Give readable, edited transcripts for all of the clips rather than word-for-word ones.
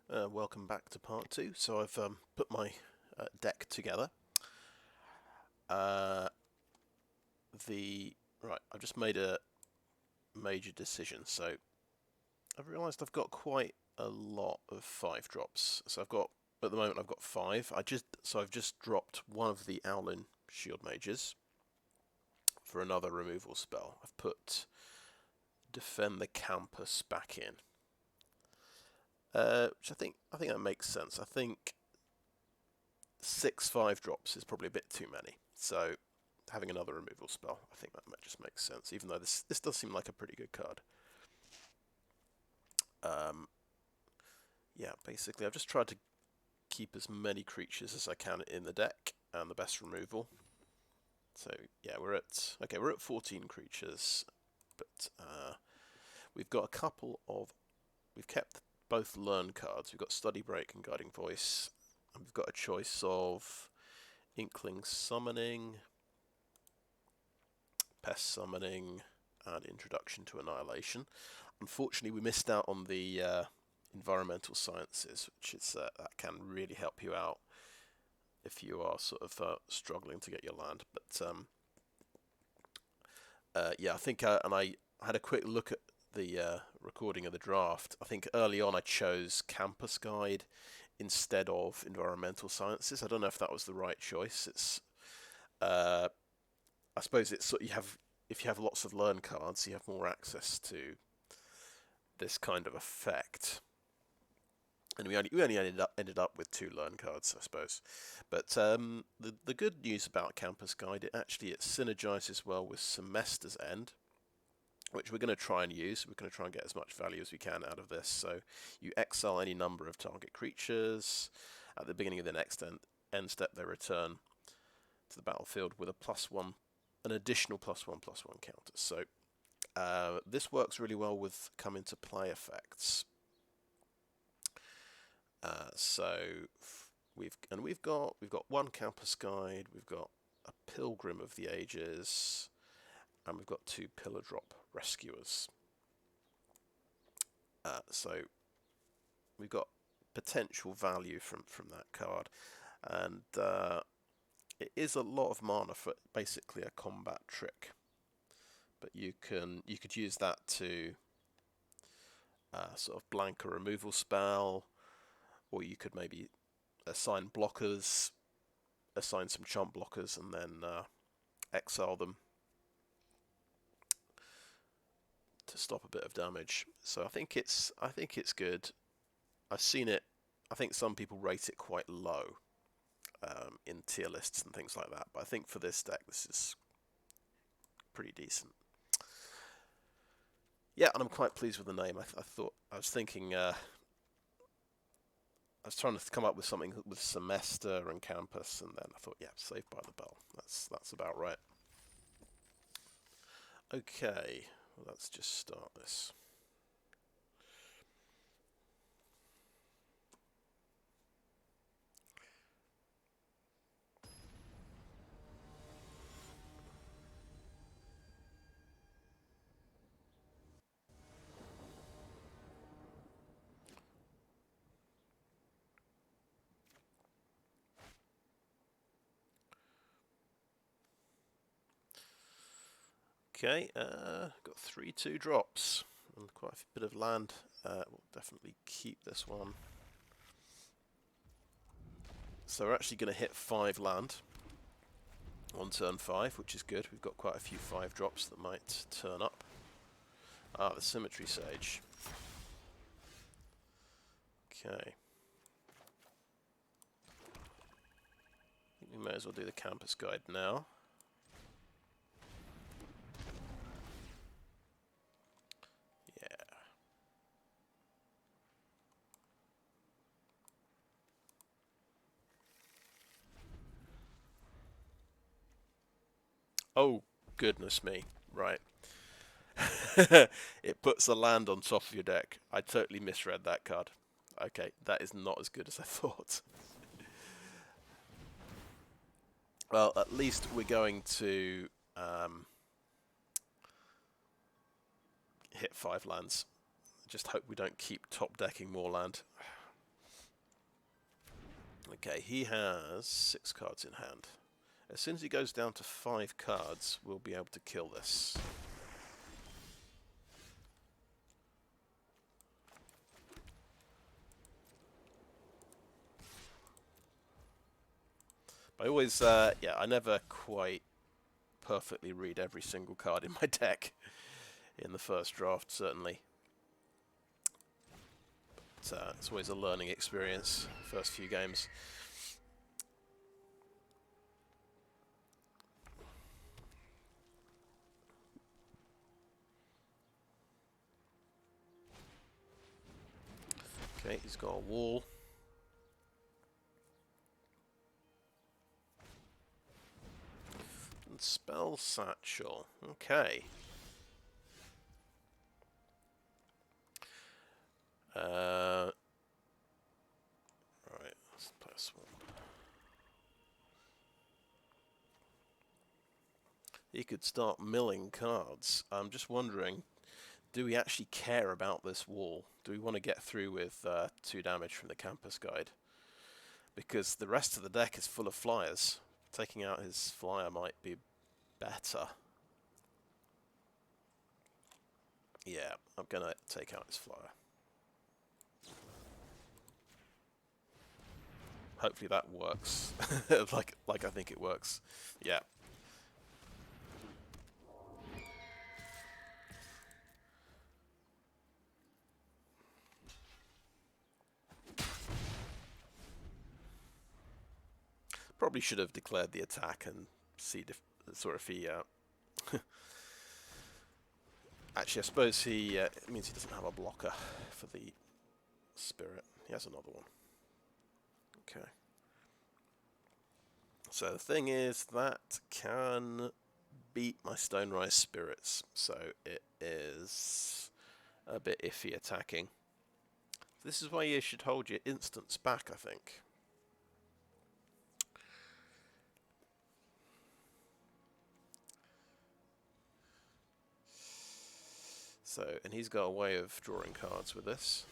Welcome back to part 2. So I've put my deck together. Uh, I've just made a major decision. So I've realised I've got quite a lot of 5-drops. So at the moment I've got 5. I've just dropped one of the Owlin Shield Mages for another removal spell. I've put Defend the Campus back in. Which I think that makes sense. I think 6 5-drops is probably a bit too many. So having another removal spell, I think that might just make sense, even though this does seem like a pretty good card. Yeah, basically I've just tried to keep as many creatures as I can in the deck and the best removal. So yeah, we're at 14 creatures, but we've kept both learn cards. We've got Study Break and Guiding Voice, and we've got a choice of Inkling Summoning, Pest Summoning, and Introduction to Annihilation. Unfortunately, we missed out on the environmental sciences, which is that can really help you out if you are sort of struggling to get your land. But yeah, I think, and I had a quick look at the recording of the draft. I think early on I chose Campus Guide instead of environmental sciences. I don't know if that was the right choice. It's I suppose it's if you have lots of learn cards, you have more access to this kind of effect. And we only ended up with 2 learn cards, I suppose. But the good news about Campus Guide, it synergizes well with Semester's End, which we're going to try and use. We're going to try and get as much value as we can out of this. So you exile any number of target creatures. At the beginning of the next end step, they return to the battlefield with an additional +1/+1 counter. So this works really well with come into play effects. So we've got 1 Campus Guide, we've got a Pilgrim of the Ages, and we've got 2 Pillar Drop Rescuers. So we've got potential value from that card, and it is a lot of mana for basically a combat trick. But you could use that to sort of blank a removal spell, or you could maybe assign some chump blockers, and then exile them to stop a bit of damage. So I think it's good. I've seen it. I think some people rate it quite low in tier lists and things like that, but I think for this deck, this is pretty decent. Yeah, and I'm quite pleased with the name. I was thinking. I was trying to come up with something with Semester and Campus, and then I thought, yeah, Saved by the Bell. That's about right. Okay, well, let's just start this. Okay, got 3 2-drops and quite a bit of land. We'll definitely keep this one. So we're actually going to hit 5 land on turn 5, which is good. We've got quite a few 5-drops that might turn up. Ah, the Symmetry Sage. Okay. We may as well do the Campus Guide now. Yeah. Oh, goodness me. Right. It puts a land on top of your deck. I totally misread that card. Okay, that is not as good as I thought. Well, at least we're going to hit 5 lands. Just hope we don't keep top decking more land. Okay, he has 6 cards in hand. As soon as he goes down to 5 cards, we'll be able to kill this. I always, yeah, I never quite perfectly read every single card in my deck in the first draft, certainly. But, it's always a learning experience, first few games. Okay, he's got a wall. And spell satchel. Okay. Right, let's play a swamp. He could start milling cards. I'm just wondering, do we actually care about this wall? Do we want to get through with 2 damage from the campus guide? Because the rest of the deck is full of flyers. Taking out his flyer might be better. Yeah, I'm gonna take out his flyer. Hopefully that works. like I think it works. Yeah. Probably should have declared the attack and see sort of he. Actually, I suppose he it means he doesn't have a blocker for the spirit. He has another one. Okay. So the thing is, that can beat my Stonerise spirits, so it is a bit iffy attacking. This is why you should hold your instants back, I think. So, and he's got a way of drawing cards with this.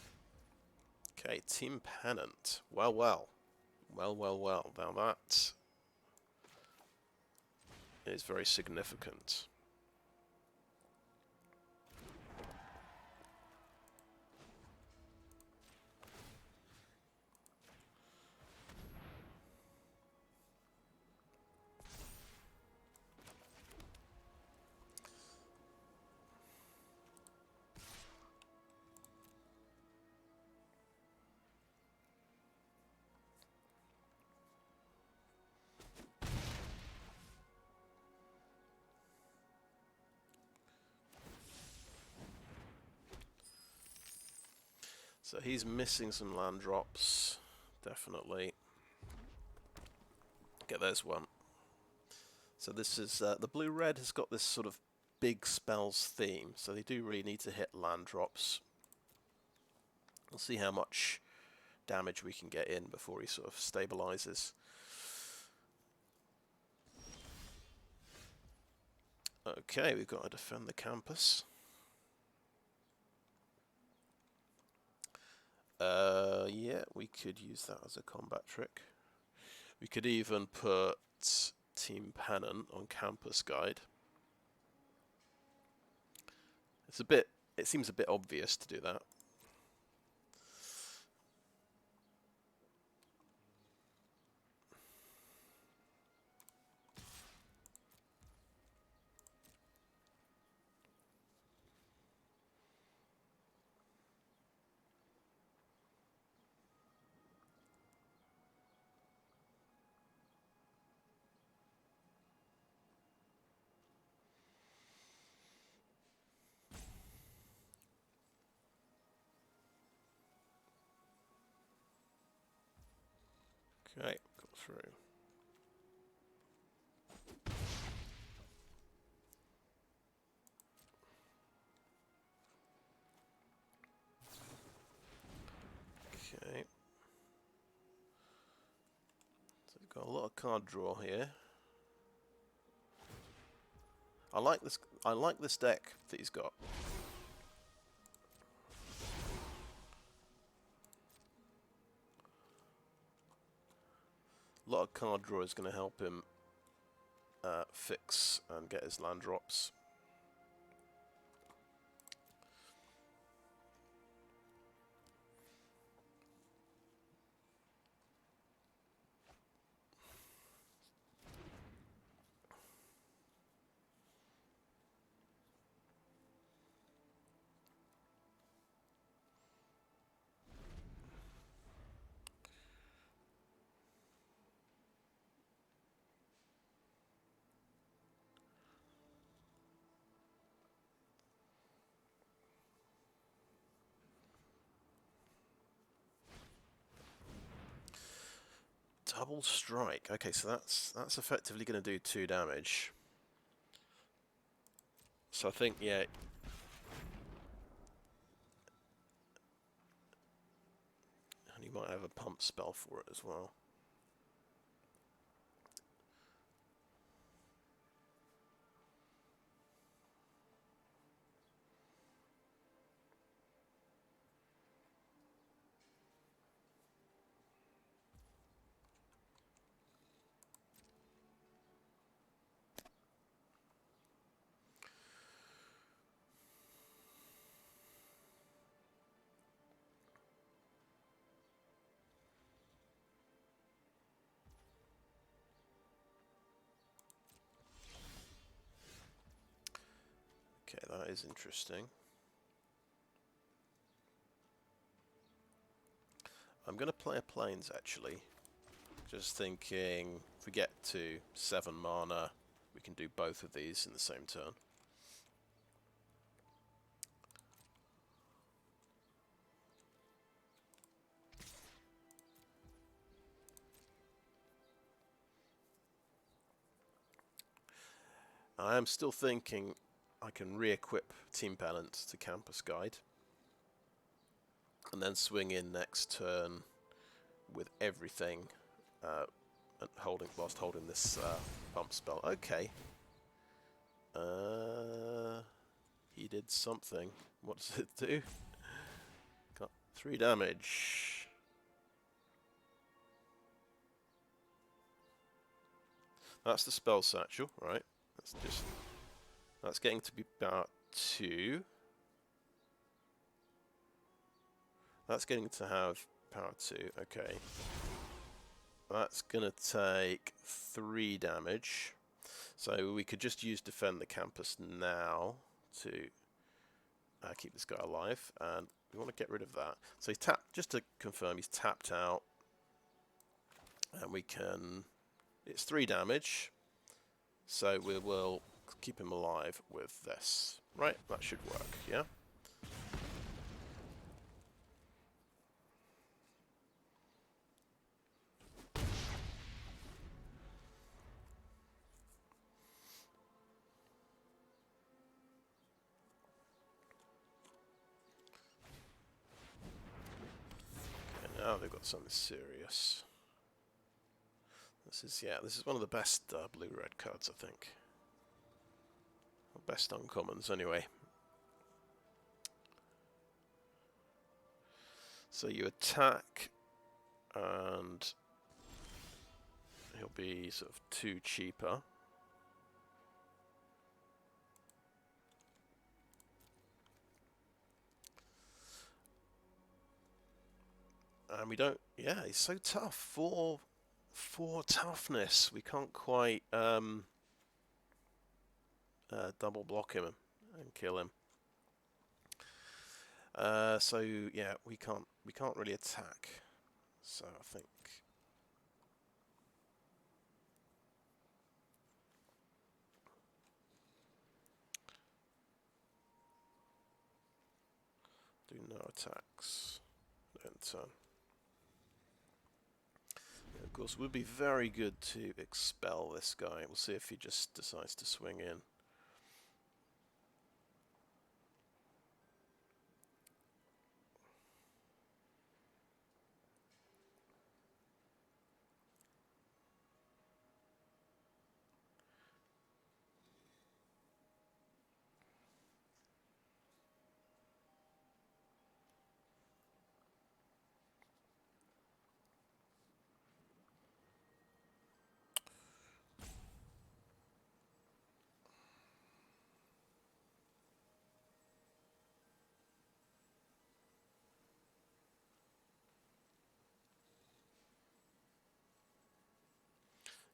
Okay, Team Pennant. Well, well. Well, well, well. Now that is very significant. So he's missing some land drops, definitely. Okay, there's one. So this is, the blue-red has got this sort of big spells theme, so they do really need to hit land drops. We'll see how much damage we can get in before he sort of stabilizes. Okay, we've got to defend the campus. Yeah, we could use that as a combat trick. We could even put Team Pennant on campus guide. It seems a bit obvious to do that. Okay, got through. Okay. So we've got a lot of card draw here. I like this deck that he's got. our card draw is going to help him fix and get his land drops. Double strike. Okay, so that's effectively going to do 2 damage. So I think, yeah. And he might have a pump spell for it as well. Okay, that is interesting. I'm going to play a Plains, actually. Just thinking, if we get to 7 mana, we can do both of these in the same turn. I am still thinking I can re-equip Team Pennant to Campus Guide. And then swing in next turn with everything whilst holding this pump spell. Okay. He did something. What does it do? Got 3 damage. That's the spell satchel, right? That's getting to be about 2. That's getting to have power 2. Okay. That's gonna take 3 damage. So we could just use Defend the Campus now to keep this guy alive, and we want to get rid of that. So he's tapped, just to confirm, he's tapped out, and we can, it's 3 damage, so we will keep him alive with this. Right, that should work, yeah? Now they've got something serious. This is one of the best blue-red cards, I think. Or best uncommons, anyway. So you attack, and he'll be sort of 2 cheaper. And we don't, yeah, he's so tough. 4 toughness. We can't quite double block him and kill him. So yeah, we can't really attack. So I think do no attacks. End turn. Of course, it would be very good to expel this guy. We'll see if he just decides to swing in.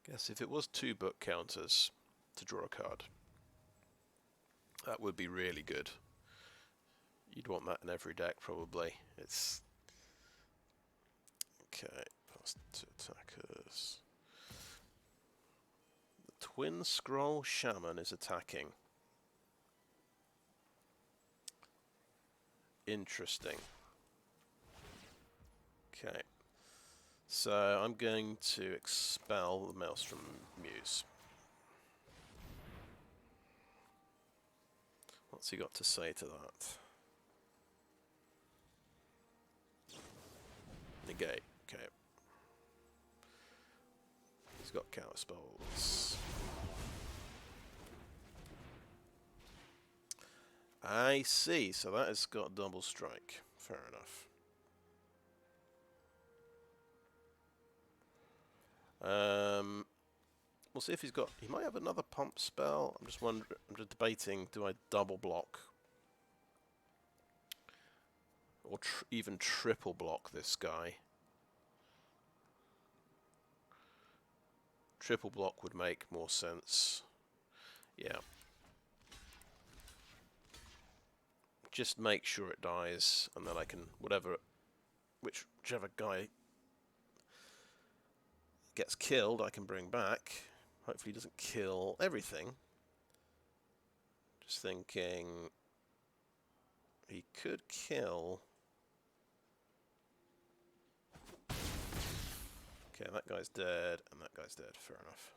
Guess if it was 2 book counters to draw a card, that would be really good. You'd want that in every deck, probably. It's... Okay, past 2 attackers. The Twin Scroll Shaman is attacking. Interesting. Okay. So I'm going to expel the Maelstrom Muse. What's he got to say to that? Negate. Okay. He's got counter spells. I see. So that has got double strike. Fair enough. We'll see if he's got... He might have another pump spell. I'm just wondering... I'm just debating, do I double block? Or even triple block this guy? Triple block would make more sense. Yeah. Just make sure it dies, and then I can... Whichever guy gets killed, I can bring back. Hopefully he doesn't kill everything. Just thinking... He could kill... Okay, that guy's dead, and that guy's dead. Fair enough.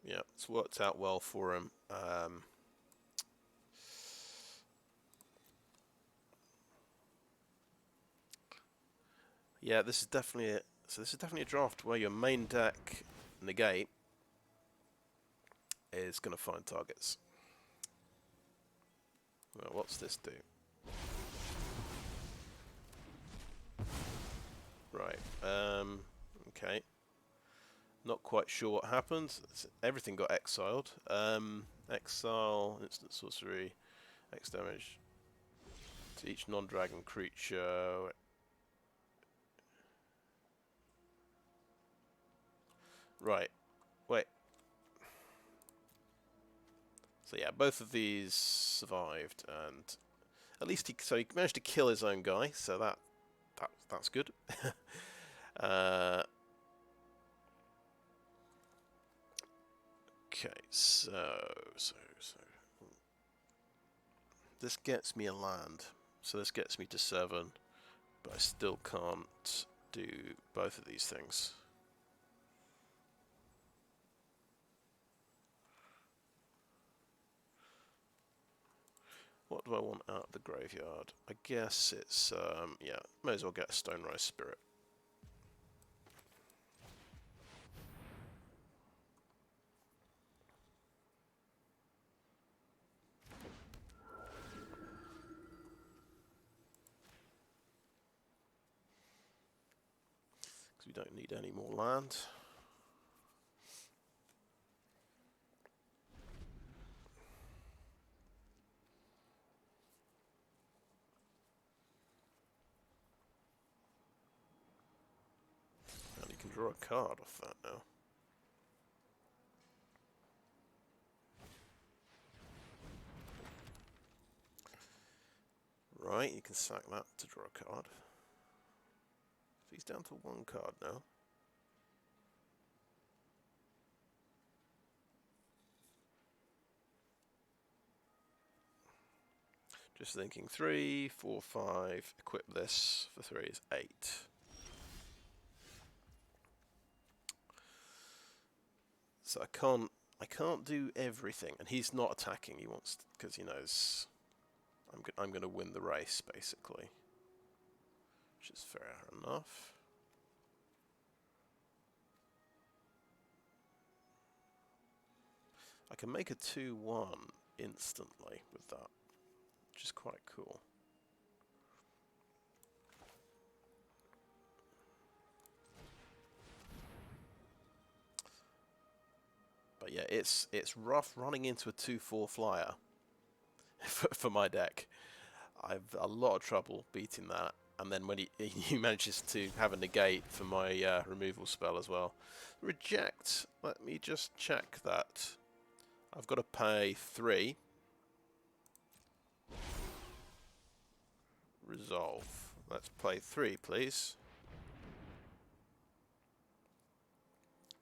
Yeah, it's worked out well for him. Yeah, this is definitely a draft where your main deck negate is going to find targets. Well, what's this do? Right. Okay. Not quite sure what happened. Everything got exiled. Exile, instant sorcery, X damage to each non-dragon creature. Right. Wait. So yeah, both of these survived, and at least he managed to kill his own guy. So that's good. Okay, so this gets me a land. So this gets me to 7, but I still can't do both of these things. What do I want out of the graveyard? I guess it's, yeah, may as well get a Stonerise Spirit. Because we don't need any more land. And you can draw a card off that now. Right, you can sack that to draw a card. So he's down to 1 card now. Just thinking 3, 4, 5, equip this for 3 is 8. So I can't do everything, and he's not attacking. He wants, because he knows I'm going to win the race, basically, which is fair enough. I can make a 2/1 instantly with that, which is quite cool. But yeah, it's rough running into a 2/4 flyer for my deck. I've a lot of trouble beating that. And then when he manages to have a negate for my removal spell as well. Reject. Let me just check that. I've got to pay 3. Resolve. Let's play 3, please.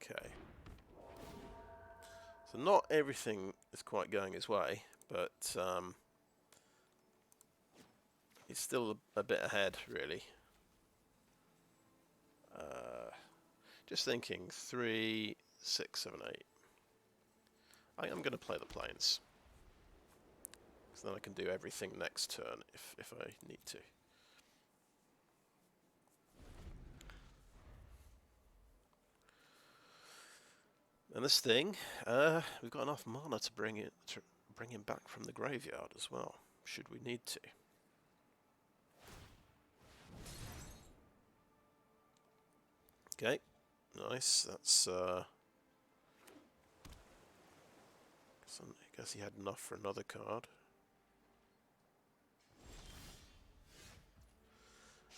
Okay. So not everything is quite going his way, but he's still a bit ahead, really. Just thinking, 3, 6, 7, 8. I am going to play the planes. So then I can do everything next turn if I need to. And this thing, we've got enough mana to bring him back from the graveyard as well, should we need to. Okay, nice. That's I guess he had enough for another card.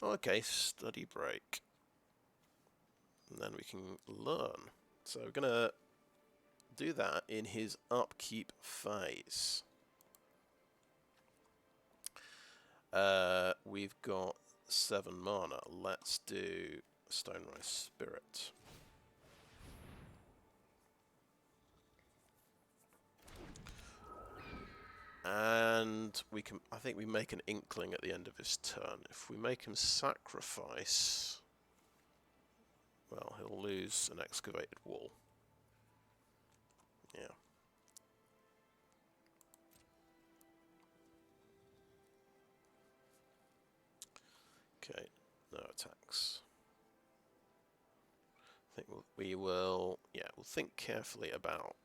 Okay, study break. And then we can learn. So we're gonna do that in his upkeep phase. We've got 7 mana. Let's do Stonerise Spirit. And we can, I think we make an Inkling at the end of his turn. If we make him sacrifice, well, he'll lose an Excavated Wall. Yeah. Okay, no attacks. I think we'll think carefully about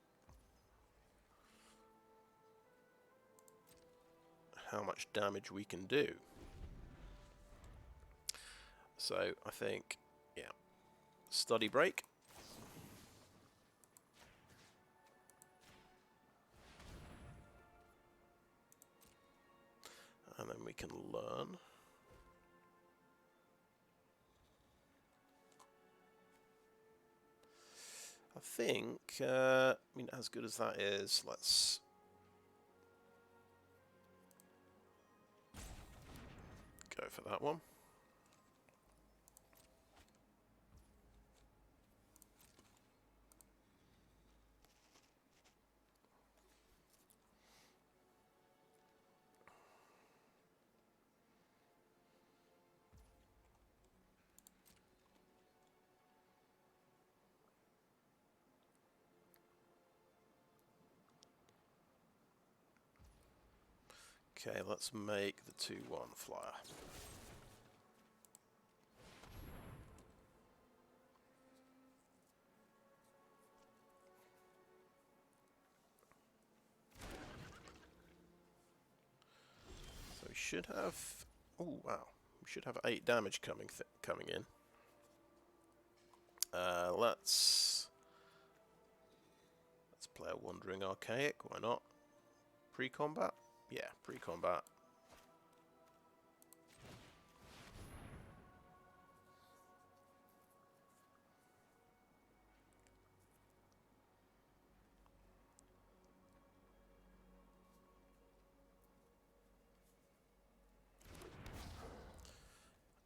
how much damage we can do. So I think, yeah, study break. And then we can learn. I think, I mean, as good as that is, let's go for that one. Okay, let's make the 2/1 flyer. So we should have, oh wow, we should have 8 damage coming in. Let's play a Wandering Archaic, why not? Pre-combat? Yeah, pre-combat.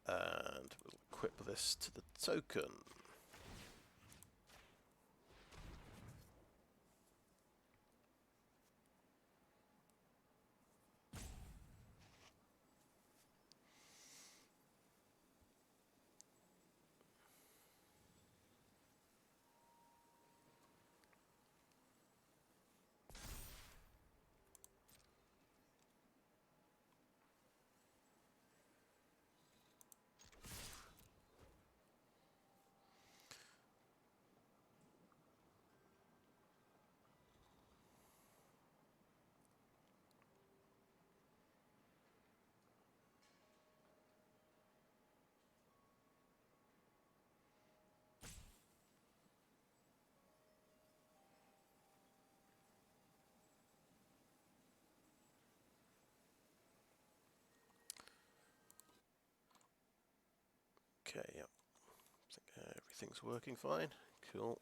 And we'll equip this to the token. Okay, yep. Everything's working fine. Cool.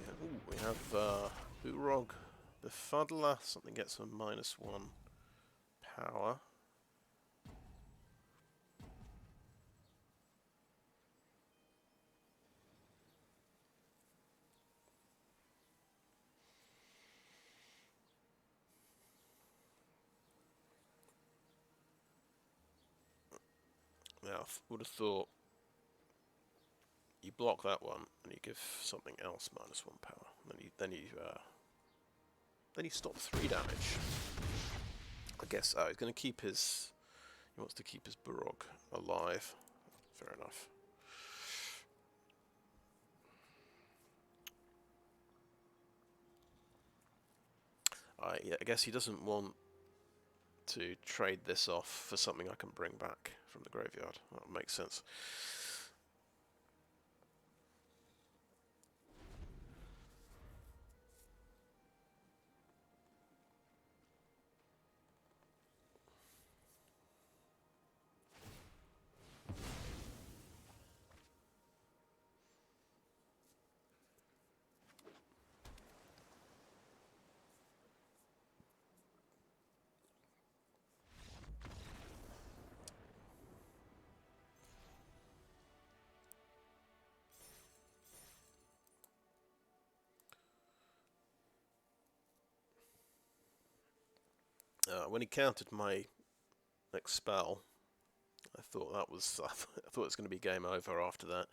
Yeah, ooh, we have Urog the Fuddler. Something gets a -1 power. Now, I would have thought you block that one and you give something else -1 power. Then you stop 3 damage. I guess. Oh, he's going to keep his. He wants to keep his Barog alive. Fair enough. I guess he doesn't want to trade this off for something I can bring back from the graveyard. That makes sense. When he countered my next spell, I thought that was I thought it was going to be game over after that.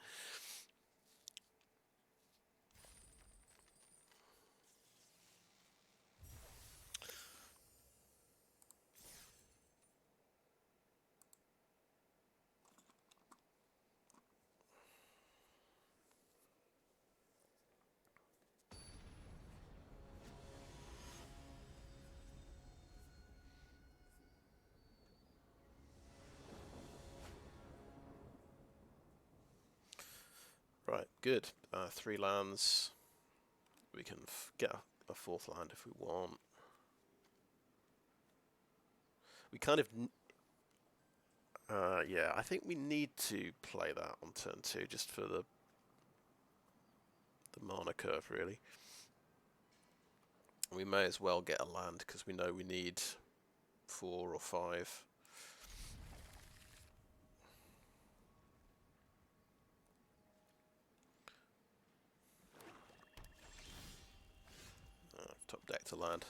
Right, good. 3 lands. We can get a 4th land if we want. We kind of... yeah, I think we need to play that on turn 2 just for the mana curve, really. We may as well get a land because we know we need 4 or 5. Top deck to land.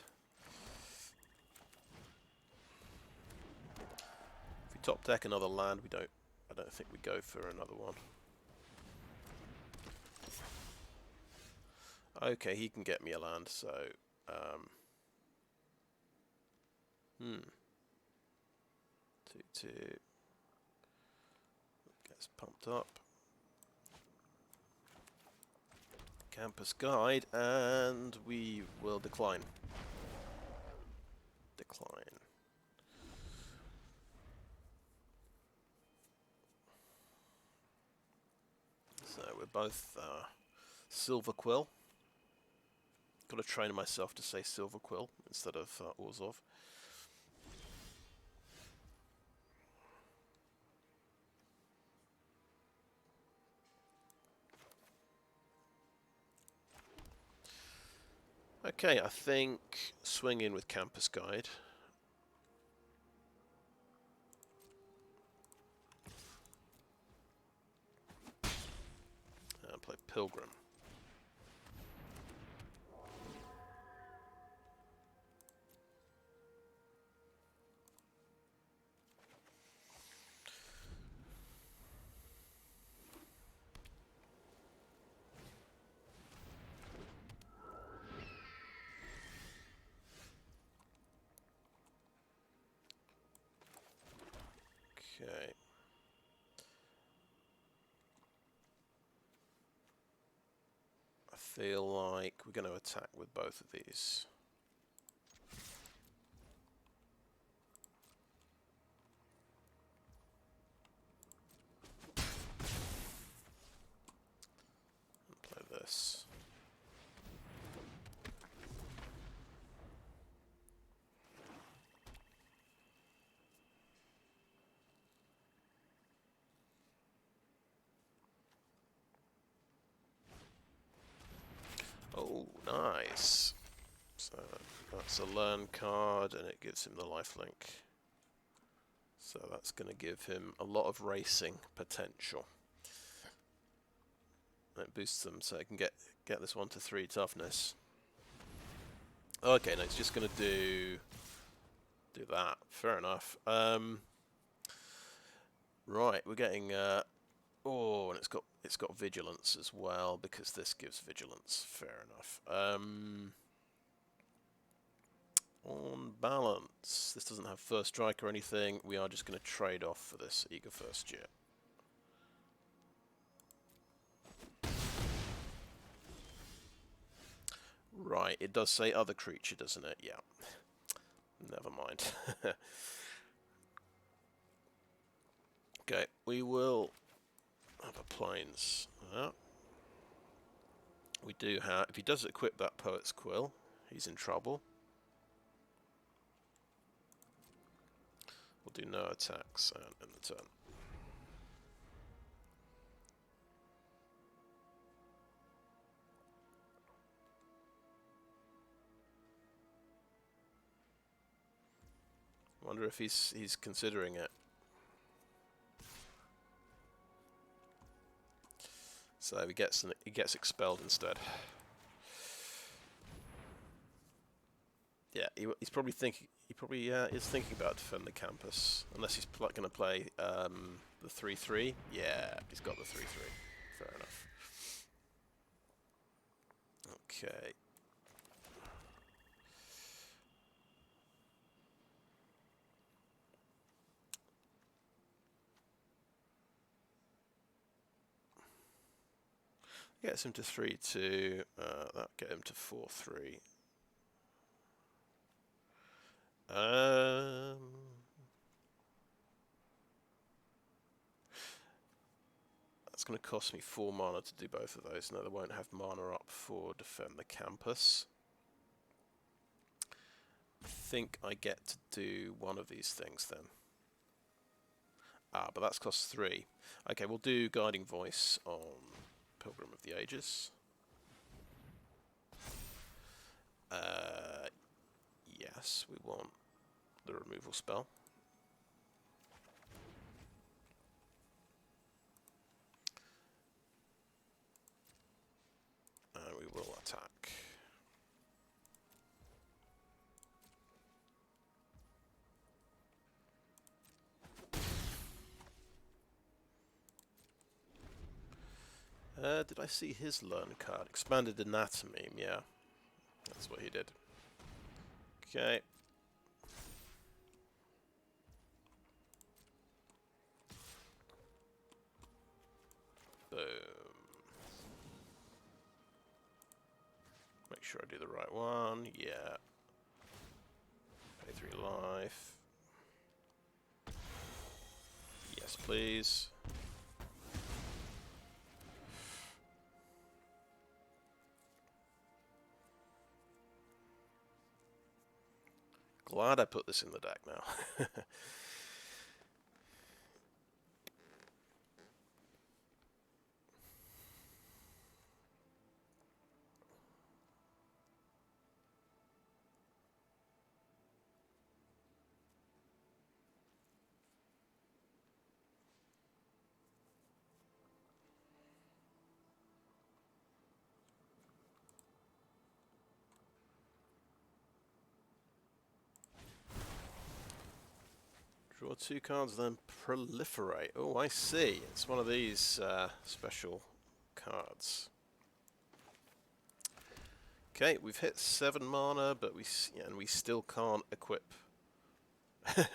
If we top deck another land, I don't think we go for another one. Okay, he can get me a land, so 2/2 gets pumped up. Campus Guide, and we will decline. So we're both Silver Quill. Got to train myself to say Silver Quill instead of Orzhov. Okay, I think swing in with Campus Guide. And play Pilgrim. Okay. I feel like we're going to attack with both of these. this. Oh, nice. So that's a learn card, and it gives him the lifelink. So that's going to give him a lot of racing potential. It boosts them so he can get this 1 to 3 toughness. Okay, no, it's just going to do that. Fair enough. Right, we're getting oh, and it's got vigilance as well because this gives vigilance. Fair enough. On balance, this doesn't have first strike or anything. We are just going to trade off for this eager first year. Right, it does say other creature, doesn't it? Yeah. Never mind. Okay, we will have a plains. We do have, if he does equip that Poet's Quill, he's in trouble. We'll do no attacks in the turn. Wonder if he's considering it. So he gets expelled instead. Yeah, he's probably thinking. He probably is thinking about defend the campus, unless he's going to play the 3/3. Yeah, he's got the 3/3. Fair enough. Okay. Gets him to 3/2. That'll get him to 4/3. That's going to cost me 4 mana to do both of those. No, they won't have mana up for defend the campus. I think I get to do one of these things then. Ah, but that's cost 3. Okay, we'll do Guiding Voice on Pilgrim of the Ages. Yes, we want the removal spell. And we will attack. Did I see his learn card? Expanded Anatomy, yeah. That's what he did. Okay. Boom. Make sure I do the right one. Yeah. Pay 3 life. Yes, please. Glad I put this in the deck now. Draw 2 cards, then proliferate. Oh, I see. It's one of these special cards. Okay, we've hit 7 mana, but we still can't equip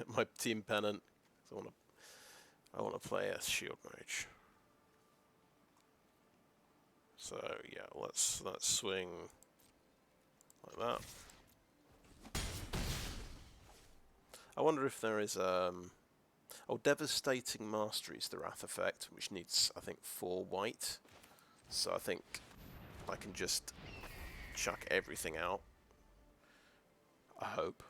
my team pennant. I want to play a shield mage. So yeah, let's swing like that. I wonder if there is oh, Devastating Mastery is the Wrath effect, which needs, I think, 4 white. So I think I can just chuck everything out. I hope.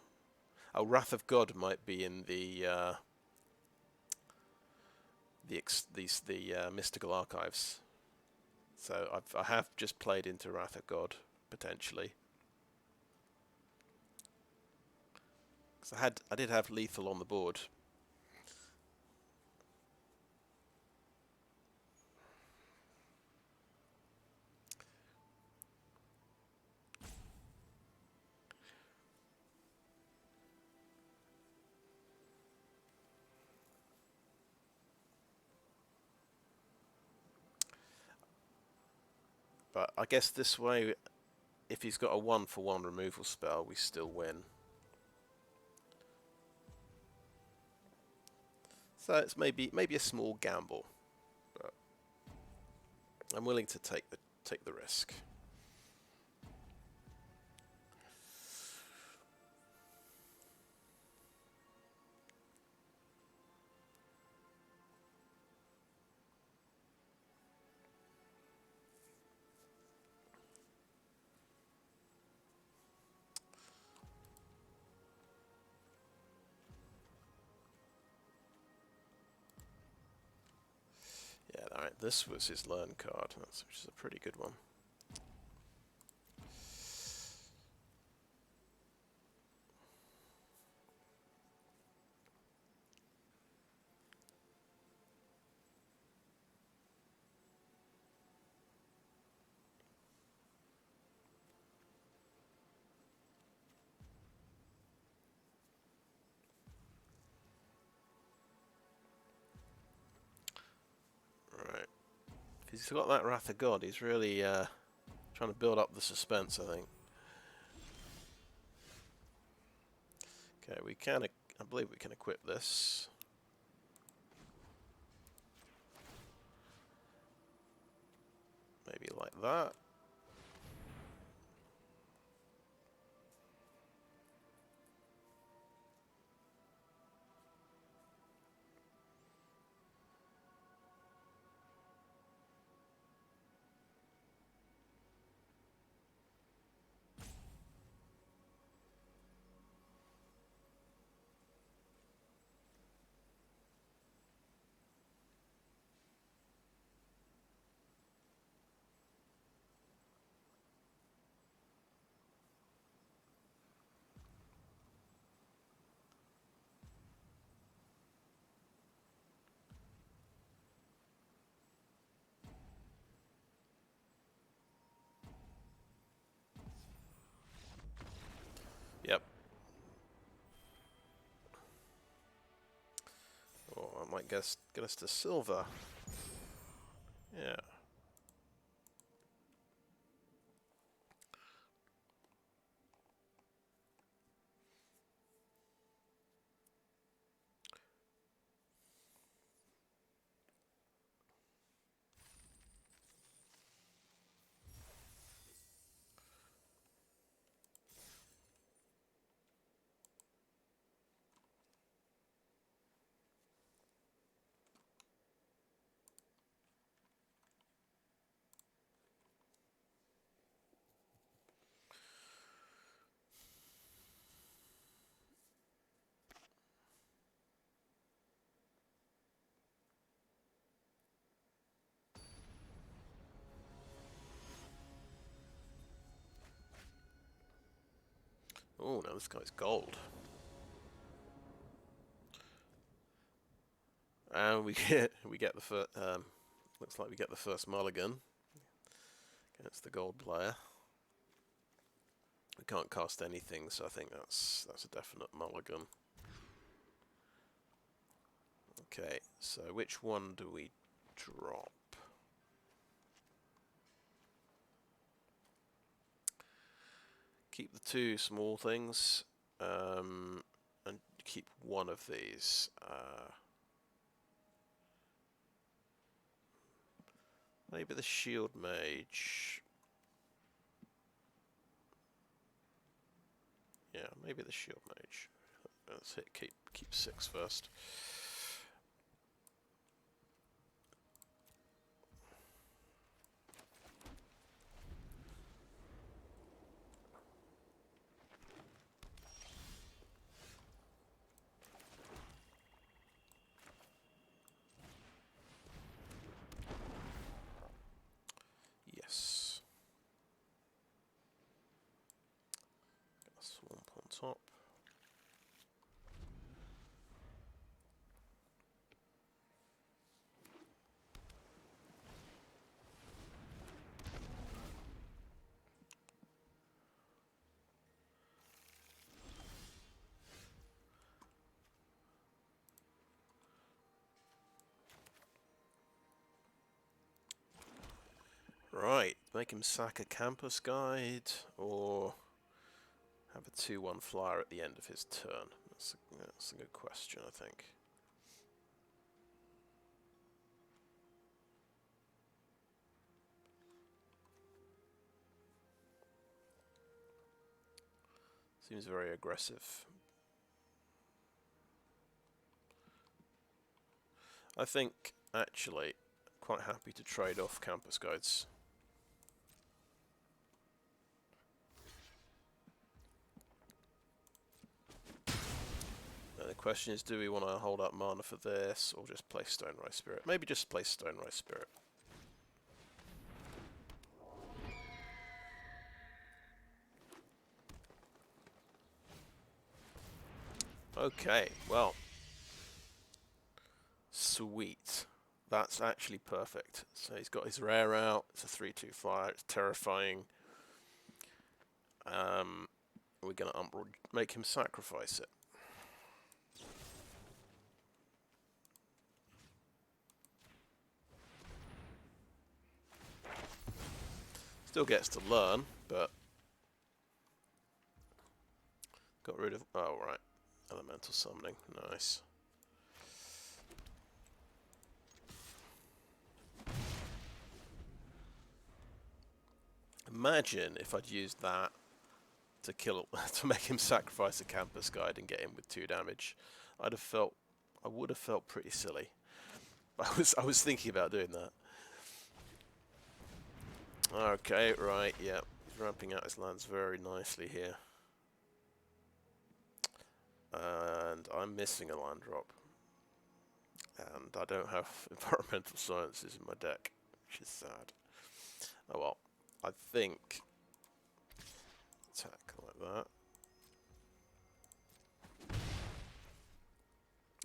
Oh, Wrath of God might be in the mystical archives. So I have just played into Wrath of God potentially. Because I did have lethal on the board. But I guess this way, if he's got a 1-for-1 removal spell, we still win. So it's maybe a small gamble, but I'm willing to take the risk. Yeah, alright, this was his learn card, which is a pretty good one. Right. If he's got that Wrath of God, he's really trying to build up the suspense, I think. Okay, I believe we can equip this. Maybe like that. Yep. Oh, I might get us to silver. Yeah. Oh, now this guy's gold. And we get the first. Looks like we get the first mulligan against the gold player. We can't cast anything, so I think that's a definite mulligan. Okay, so which one do we drop? Keep the two small things, and keep one of these. Maybe the shield mage. Yeah, maybe the shield mage. Let's hit keep 6 first. top. Right, make him sack a campus guide, or have a 2/1 flyer at the end of his turn. That's a good question, I think. Seems very aggressive. I think, actually, quite happy to trade off campus guides. Now the question is, do we want to hold up mana for this, or just play Stonerise Spirit? Maybe just play Stonerise Spirit. Okay, well. Sweet. That's actually perfect. So he's got his rare out. It's a 3/2 flyer. It's terrifying. We're going to make him sacrifice it. Still gets to learn, but got rid of... Oh, right. Elemental summoning. Nice. Imagine if I'd used that to kill, to make him sacrifice a campus guide and get him with 2 damage. I would have felt pretty silly. I was thinking about doing that. Okay, right, yeah. He's ramping out his lands very nicely here. And I'm missing a land drop. And I don't have environmental sciences in my deck, which is sad. Oh well, I think attack like that.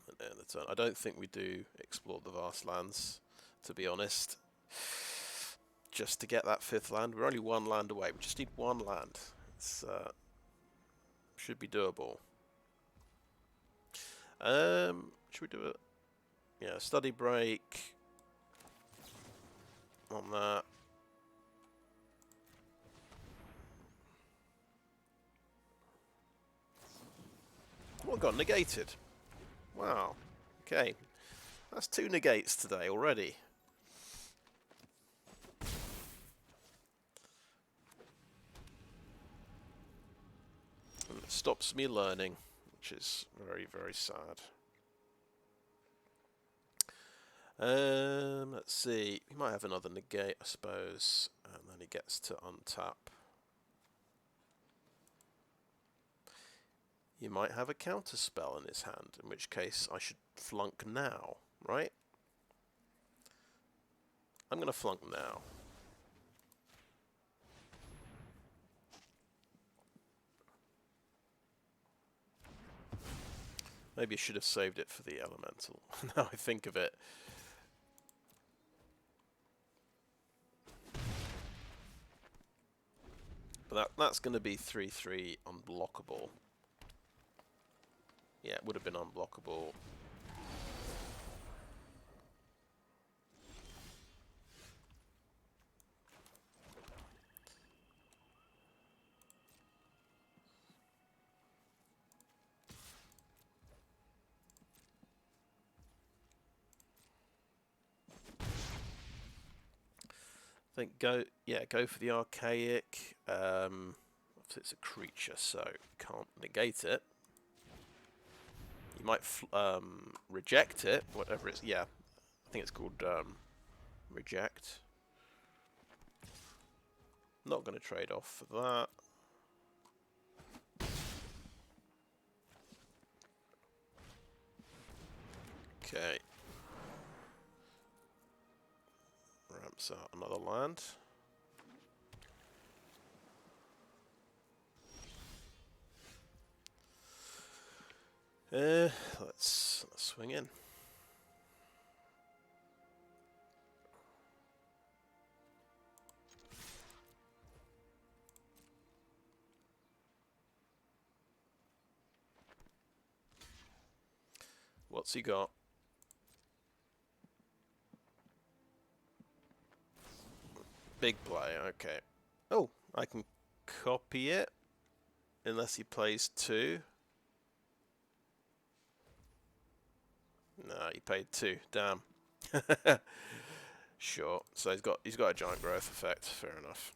And end the turn. I don't think we do explore the vast lands, to be honest. Just to get that 5th land. We're only 1 land away. We just need 1 land. It's should be doable. Should we do it? Yeah, study break on that. What got negated? Wow. Okay. That's 2 negates today already. And it stops me learning, which is very, very sad. Let's see. He might have another negate, I suppose, and then he gets to untap. He might have a counter spell in his hand, in which case I should flunk now, right? I'm going to flunk now. Maybe I should have saved it for the elemental. Now I think of it. But that's going to be 3/3 unblockable. Yeah, it would have been unblockable. I think go for the archaic. It's a creature, so can't negate it. You might reject it, whatever it's. Yeah, I think it's called reject. Not going to trade off for that. Okay. Ramps out another land. Let's swing in. What's he got? Big play, okay. Oh, I can copy it. Unless he plays 2. No, he paid 2. Damn. Sure. So he's got a giant growth effect. Fair enough.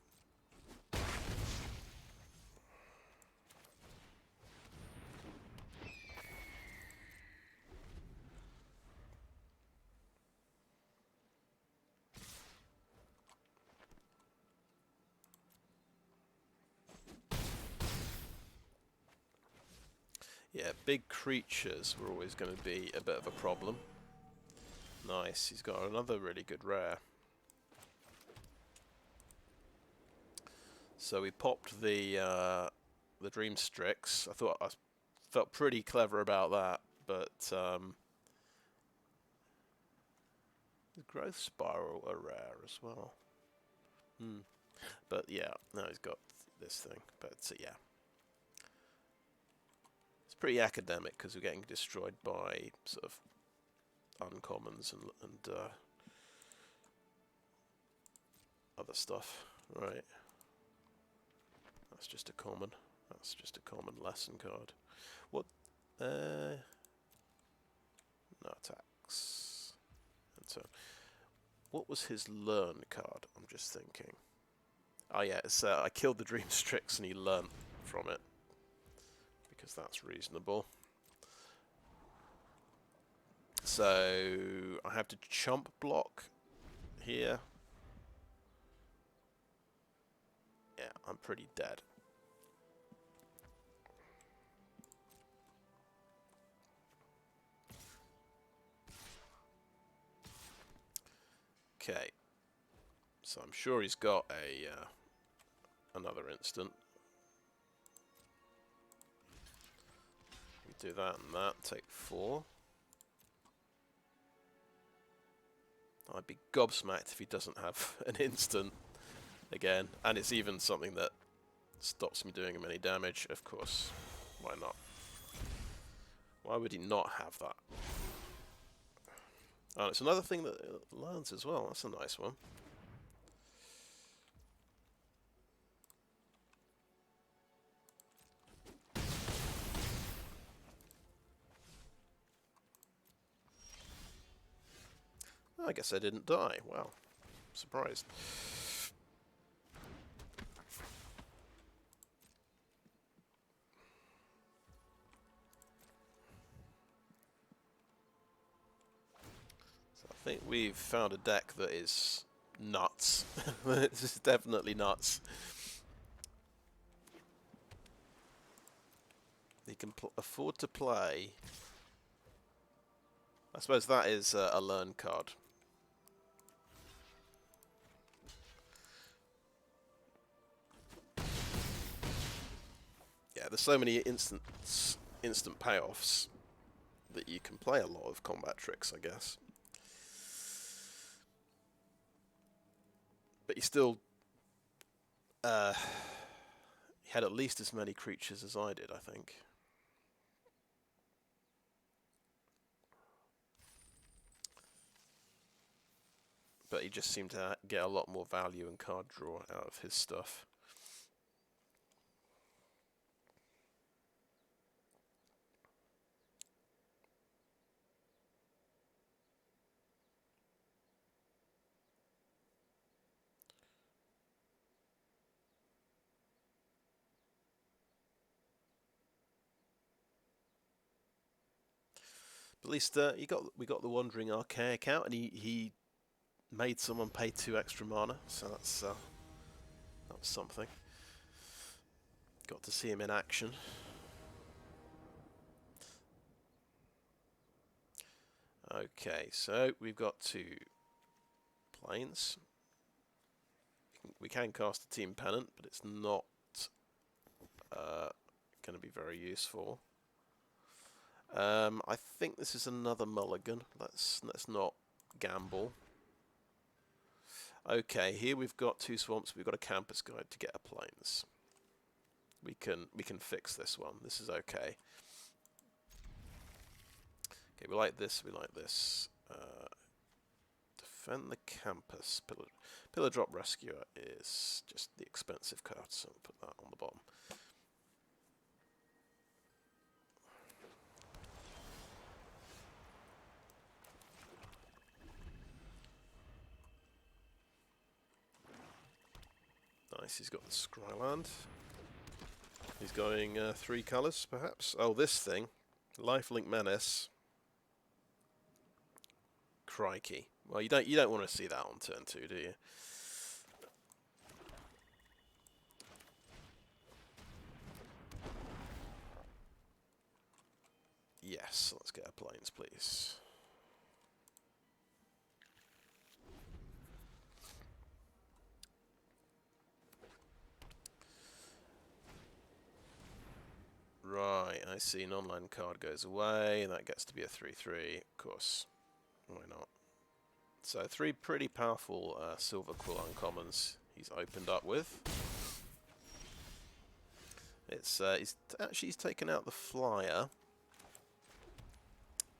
Yeah, big creatures were always going to be a bit of a problem. Nice. He's got another really good rare. So we popped the Dream Strix. I felt pretty clever about that, but the Growth Spiral are rare as well. But yeah, now he's got this thing. But yeah, it's pretty academic because we're getting destroyed by sort of uncommons and other stuff, right? That's just a common. That's just a common lesson card. What? No attacks. And so, what was his learn card? I'm just thinking. Oh yeah, it's I killed the Dream Strix and he learnt from it. Because that's reasonable. So I have to chump block here. Yeah, I'm pretty dead. Okay. So I'm sure he's got a another instant. We do that and that. Take 4. I'd be gobsmacked if he doesn't have an instant again. And it's even something that stops me doing him any damage. Of course. Why not? Why would he not have that? Oh, it's another thing that it learns as well. That's a nice one. I guess I didn't die. Wow. Surprised. So I think we've found a deck that is nuts. This is definitely nuts. He can afford to play. I suppose that is a learn card. Yeah, there's so many instant payoffs that you can play a lot of combat tricks, I guess. But he still he had at least as many creatures as I did, I think. But he just seemed to get a lot more value and card draw out of his stuff. But at least we got the Wandering Archaic out, and he made someone pay 2 extra mana, so that was something. Got to see him in action. Okay, so we've got 2 planes. We can cast a Team Pennant, but it's not going to be very useful. I think this is another mulligan. Let's not gamble. Okay, here we've got 2 swamps. We've got a campus guide to get our plains. We can fix this one. This is okay. Okay, we like this. We like this. Defend the campus. Pillar drop rescuer is just the expensive card, so I'll put that on the bottom. Nice, he's got the Scryland. He's going 3 colours, perhaps. Oh, this thing, Lifelink Menace. Crikey. Well, you don't want to see that on turn 2, do you? Yes, let's get our planes, please. Right, I see an online card goes away, and that gets to be a 3/3, of course. Why not? So 3 pretty powerful Silver Quill uncommons he's opened up with. It's he's taken out the flyer.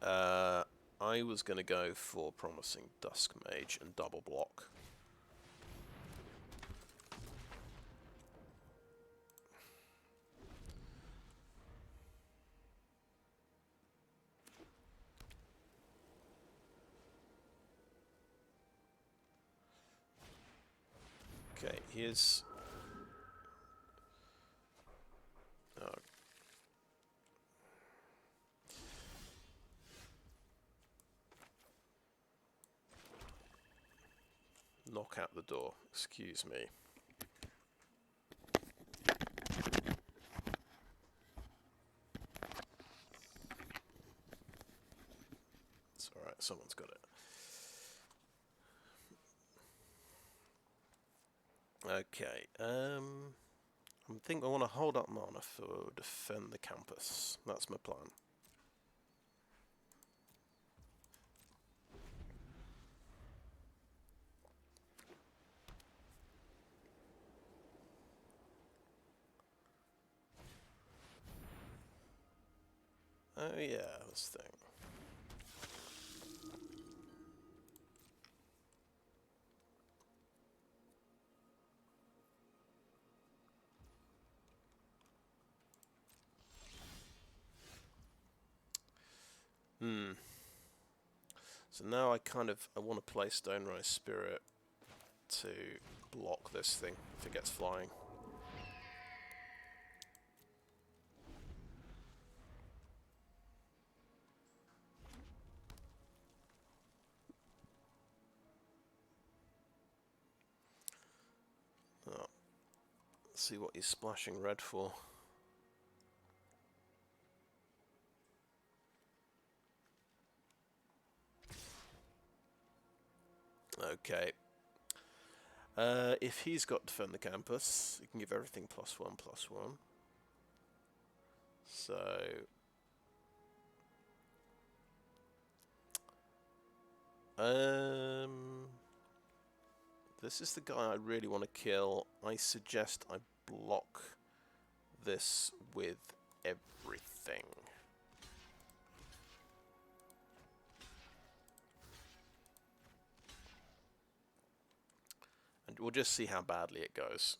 I was going to go for Promising Dusk Mage and double block. Okay, here's... Oh. Knock out the door. Excuse me. It's alright, someone's got it. Okay, I think I want to hold up mana for defend the campus. That's my plan. Oh yeah, this thing. So now I want to play Stonerise Spirit to block this thing if it gets flying. Oh. Let's see what he's splashing red for. Okay. If he's got Defend the Campus, he can give everything +1/+1. So... this is the guy I really want to kill. I suggest I block this with everything. And we'll just see how badly it goes.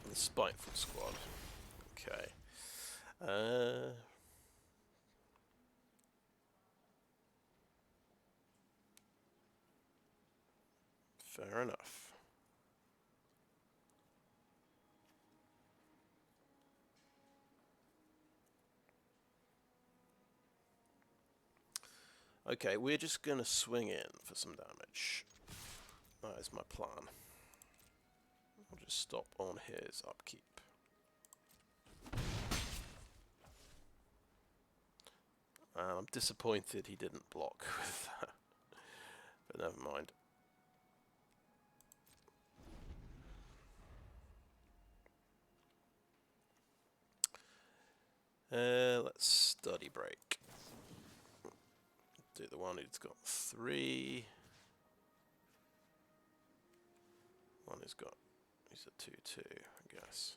The Spiteful Squad. Okay. Fair enough. Okay, we're just going to swing in for some damage. That is my plan. I'll just stop on his upkeep. And I'm disappointed he didn't block with that, but never mind. Let's study break. Do the one who's got 3. One who's got, he's a 2/2, I guess.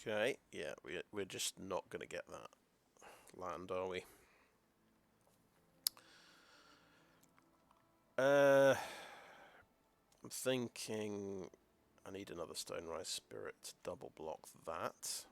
Okay, yeah, we're just not going to get that land, are we? I'm thinking I need another Stonerise Spirit to double block that.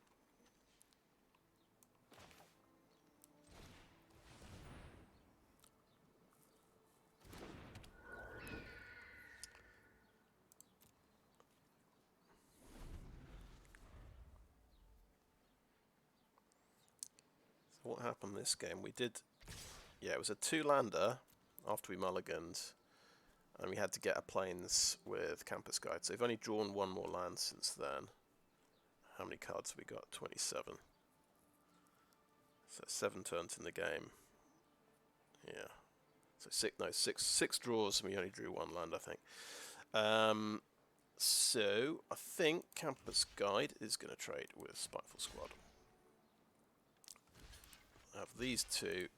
So what happened this game? We did, yeah, it was a 2-lander after we mulliganed, and we had to get a plains with Campus Guide. So we've only drawn 1 more land since then. How many cards have we got? 27. So 7 turns in the game. Yeah. So six draws, and we only drew 1 land, I think. So I think Campus Guide is going to trade with Spiteful Squad. I have these 2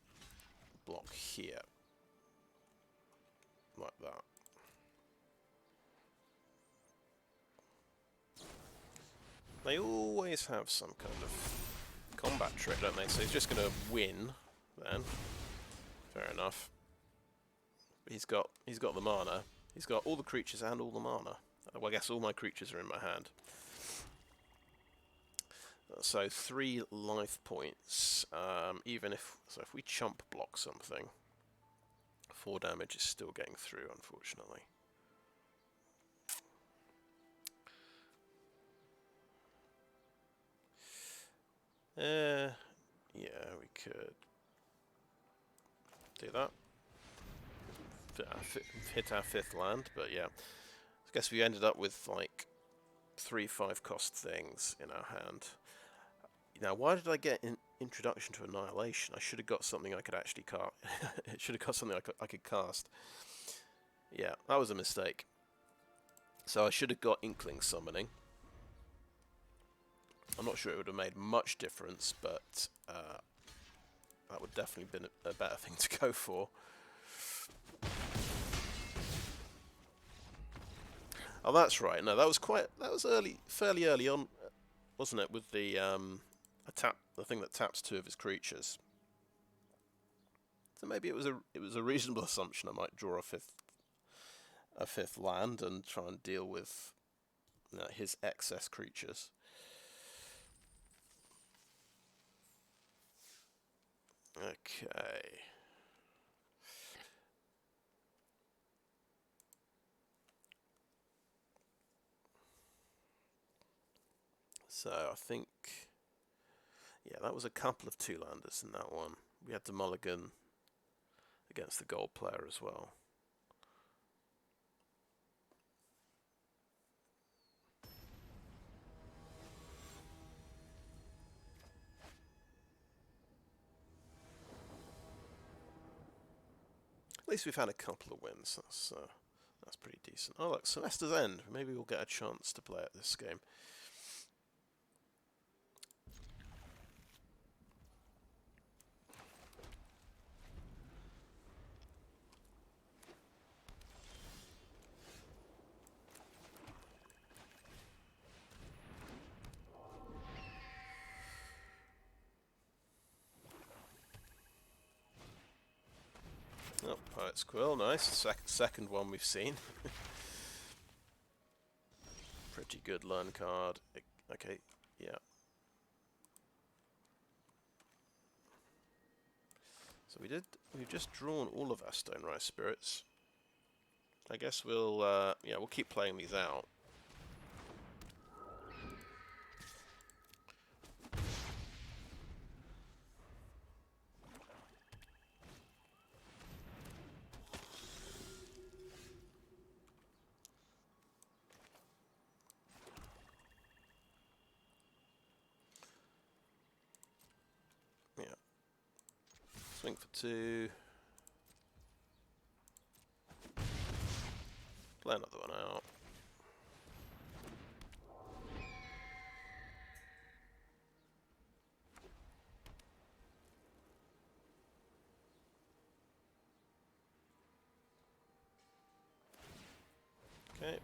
block here, like that. They always have some kind of combat trick, don't they? So he's just going to win then. Fair enough. He's got the mana. He's got all the creatures and all the mana. Well, I guess all my creatures are in my hand. So 3 life points. Even if we chump block something, 4 damage is still getting through, unfortunately. Yeah, we could do that. Hit our 5th land, but yeah. I guess we ended up with like 3 5-cost things in our hand. Now, why did I get Introduction to Annihilation? I should have got something I could actually cast. It should have got something I could cast. Yeah, that was a mistake. So I should have got Inkling Summoning. I'm not sure it would have made much difference, but that would definitely have been a better thing to go for. Oh, that's right. No, that was fairly early on, wasn't it? With the the thing that taps 2 of his creatures. So maybe it was a reasonable assumption I might draw a fifth land and try and deal with his excess creatures. Okay. So I think, yeah, that was a couple of 2-landers in that one. We had to mulligan against the gold player as well. At least we've had a couple of wins. That's pretty decent. Oh look, Semester's End. Maybe we'll get a chance to play at this game. Poet's Quill, nice. Second one we've seen. Pretty good learn card. Okay, yeah. So we've just drawn all of our Stonerise Spirits. I guess we'll keep playing these out. Yeah. Swing for 2. Play another one out. Okay.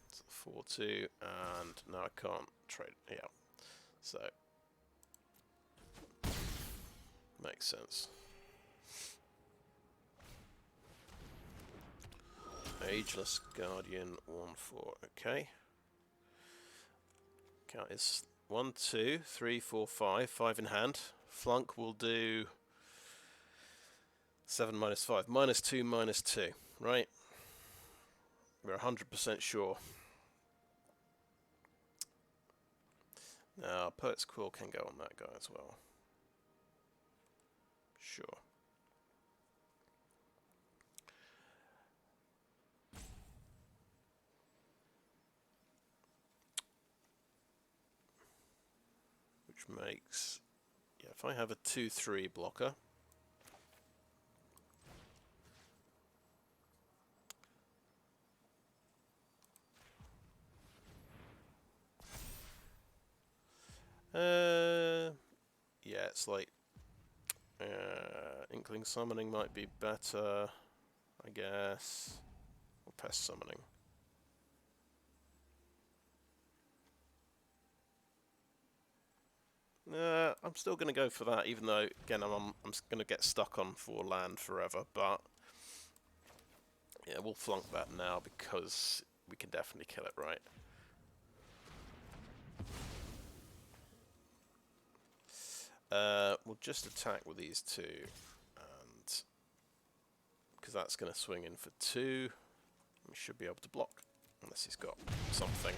It's 4-2, and no, I can't trade. Yeah. So makes sense. Ageless Guardian 1/4. Okay. Count is 1, 2, 3, 4, 5. 5 in hand. Flunk will do 7 minus 5. Minus 2, minus 2. Right? We're 100% sure. Now, Poet's Quill can go on that guy as well. Sure. Which makes... yeah, if I have a 2-3 blocker... yeah, it's like Inkling Summoning might be better, I guess, or Pest Summoning. I'm still going to go for that, even though, again, I'm going to get stuck on 4 land forever, but yeah, we'll flunk that now because we can definitely kill it, right? We'll just attack with these 2, and because that's going to swing in for 2, we should be able to block, unless he's got something.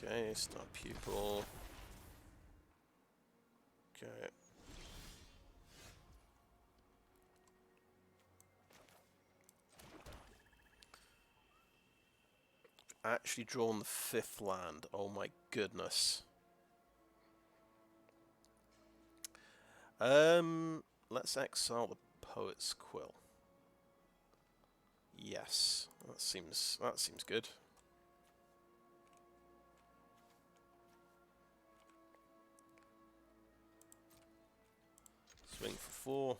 Okay, Star Pupil. Okay. Actually drawn the 5th land. Oh my goodness. Let's exile the Poet's Quill. Yes, that seems good. Swing for 4.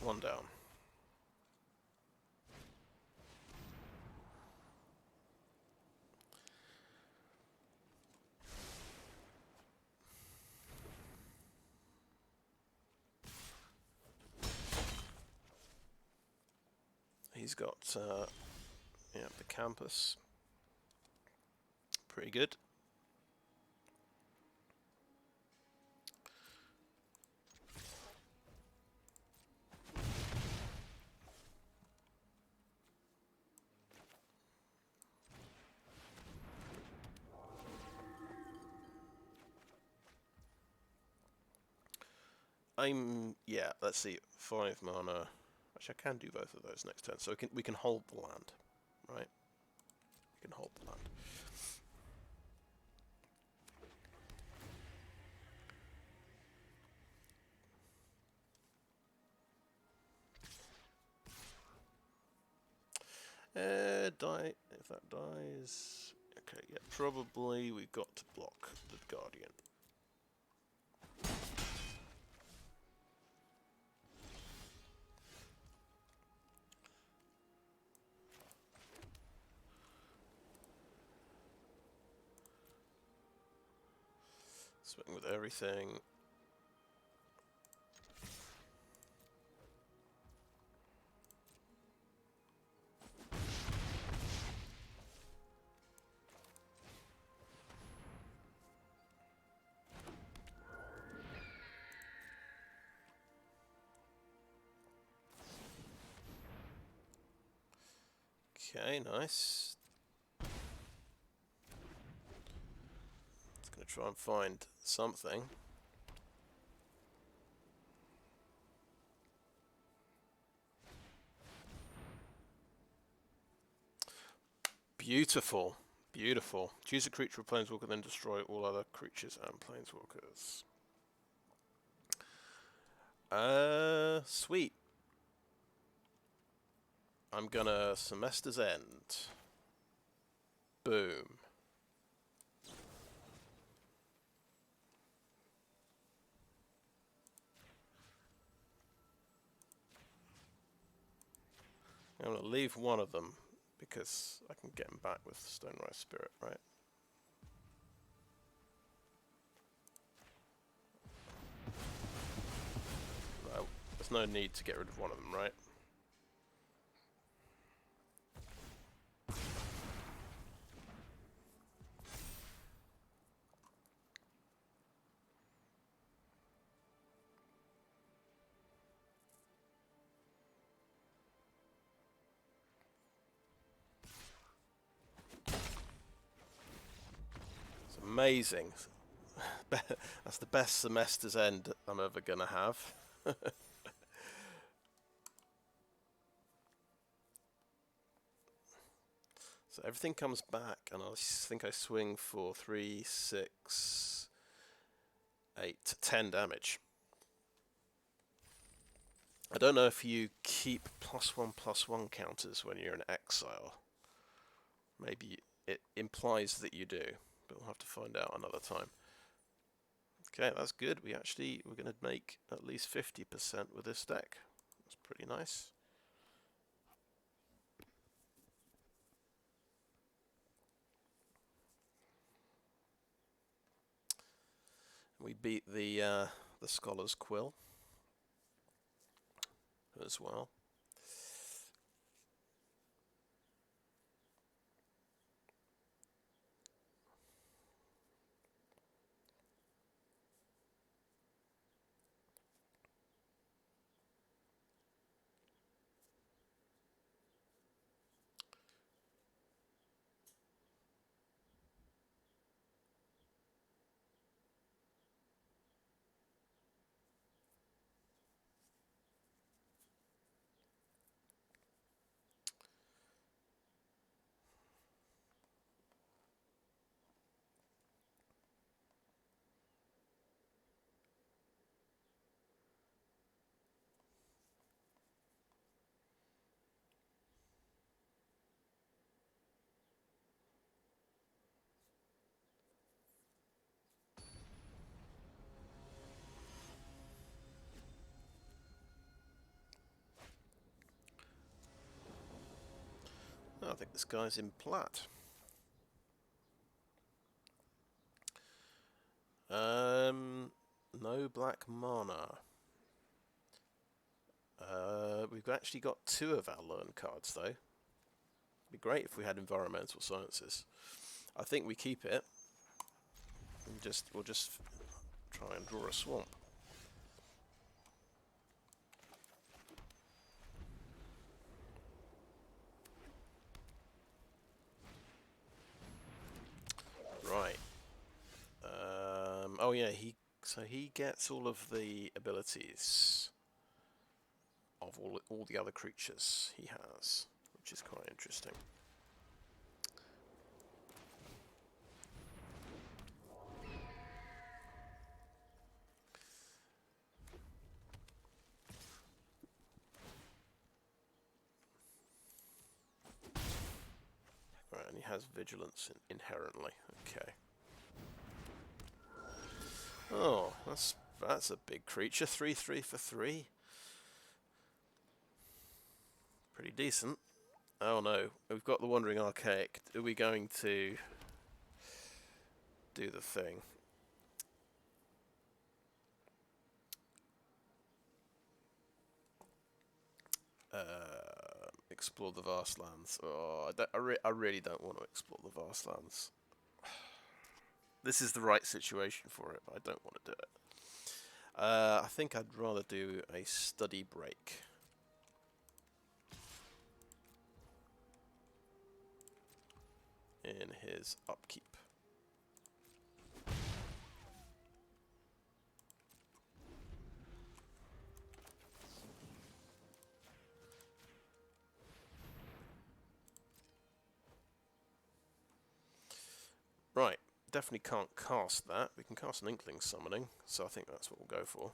One down. He's got yeah, the campus. Pretty good. Yeah, let's see, 5 mana. Actually, I can do both of those next turn, so we can hold the land, right? We can hold the land. Die if that dies. Okay, yeah, probably we've got to block the Guardian. Swing with everything. Okay, nice. It's going to try and find something. Beautiful. Beautiful. Choose a creature or planeswalker, then destroy all other creatures and planeswalkers. Sweet. I'm gonna Semester's End. Boom. I'm gonna leave one of them because I can get him back with Stonerise Spirit, right? Right. There's no need to get rid of one of them, right? It's amazing. That's the best Semester's End I'm ever gonna have. So everything comes back, and I think I swing for 3, 6, 8, 10 damage. I don't know if you keep +1/+1 counters when you're in exile. Maybe it implies that you do, but we'll have to find out another time. Okay, that's good. We're going to make at least 50% with this deck. That's pretty nice. We beat the Scholar's Quill as well. I think this guy's in plat. No black mana. We've actually got 2 of our learn cards though. It'd be great if we had environmental sciences. I think we keep it. We'll just try and draw a swamp. Right. Oh yeah, so he gets all of the abilities of all the other creatures he has, which is quite interesting. has vigilance inherently. Okay. Oh, that's a big creature. 3/3 for 3. Pretty decent. Oh no, we've got the Wandering Archaic. Are we going to do the thing? Explore the vast lands. Oh, I really don't want to explore the vast lands. This is the right situation for it, but I don't want to do it. I think I'd rather do a study break. In his upkeep. Right, definitely can't cast that. We can cast an Inkling Summoning, so I think that's what we'll go for.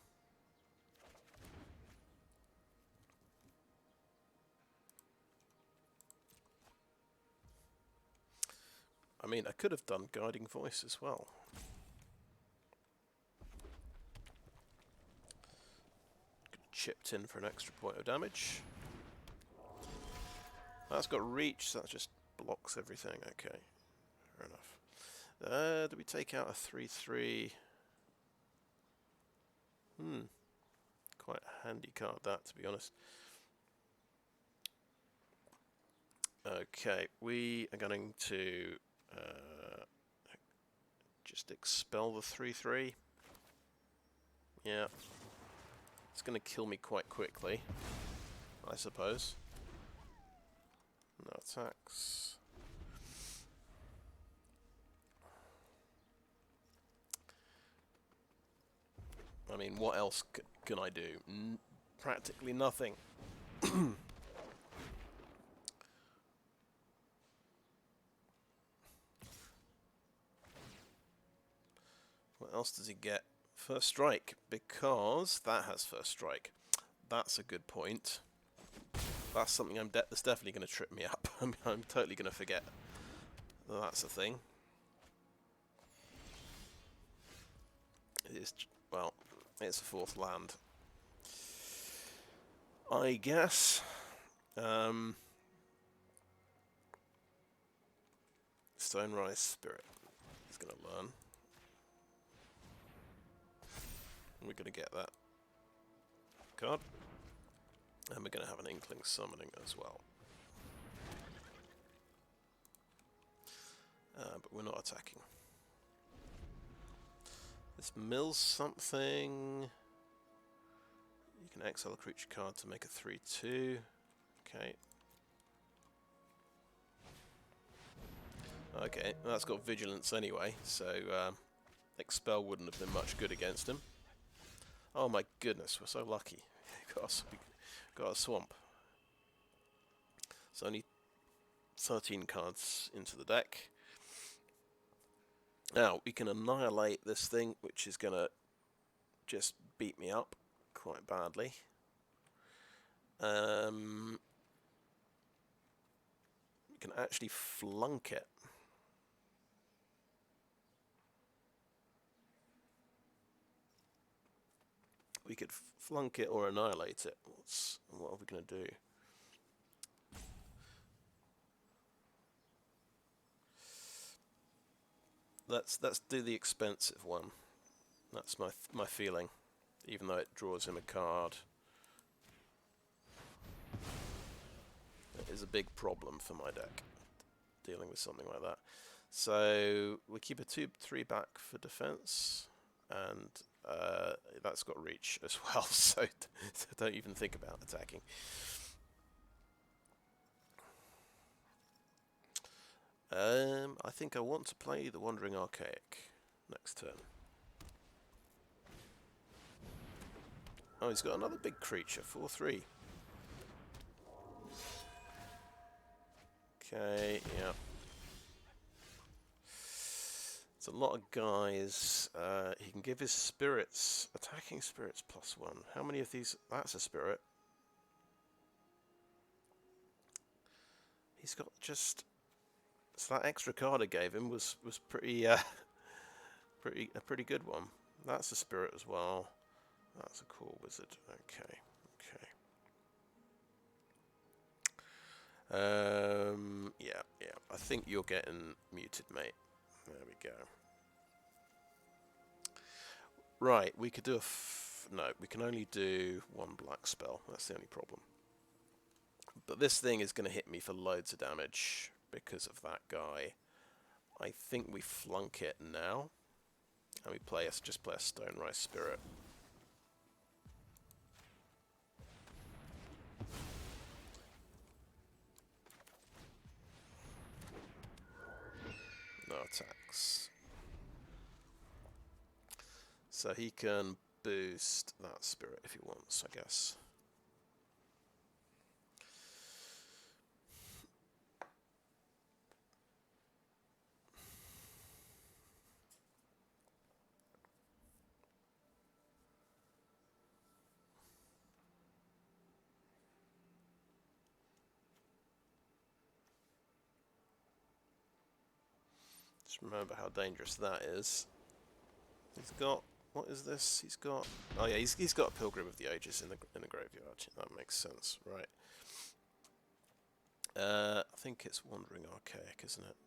I mean, I could have done Guiding Voice as well. Chipped in for an extra point of damage. That's got reach, so that just blocks everything. Okay, fair enough. Do we take out a 3/3? Quite a handy card, that, to be honest. Okay, we are going to just expel the 3/3. Yeah. It's going to kill me quite quickly, I suppose. No attacks. I mean, what else can I do? Practically nothing. What else does he get? First strike, because that has first strike. That's a good point. That's something that's definitely going to trip me up. I'm totally going to forget that that's a thing. It is, well, it's a 4th land. I guess. Stonerise Spirit is going to learn. We're going to get that card. And we're going to have an Inkling Summoning as well. But we're not attacking. This mills something. You can exile a creature card to make a 3/2. Okay. Okay, well, that's got vigilance anyway, so expel wouldn't have been much good against him. Oh my goodness, we're so lucky. Got a swamp. It's only 13 cards into the deck. Now, we can annihilate this thing, which is going to just beat me up quite badly. We can actually flunk it. We could flunk it or annihilate it. What are we going to do? Let's do the expensive one. That's my feeling, even though it draws him a card. It is a big problem for my deck, dealing with something like that. So we keep a 2/3 back for defense, and that's got reach as well, so don't even think about attacking. I think I want to play the Wandering Archaic next turn. Oh, he's got another big creature, 4/3. Okay, yeah. It's a lot of guys. He can give his spirits, attacking spirits +1. How many of these? That's a spirit. He's got just So that extra card I gave him was pretty a pretty good one. That's a spirit as well. That's a cool wizard. Okay, okay. Yeah. I think you're getting muted, mate. There we go. Right, we could do no, we can only do one black spell. That's the only problem. But this thing is going to hit me for loads of damage because of that guy. I think we flunk it now, and we just play a Stone Rice Spirit. No attacks. So he can boost that spirit if he wants, I guess. Just remember how dangerous that is. He's got, what is this? He's got, oh yeah, he's got a Pilgrim of the Ages in the graveyard. That makes sense, right? I think it's Wandering Archaic, isn't it?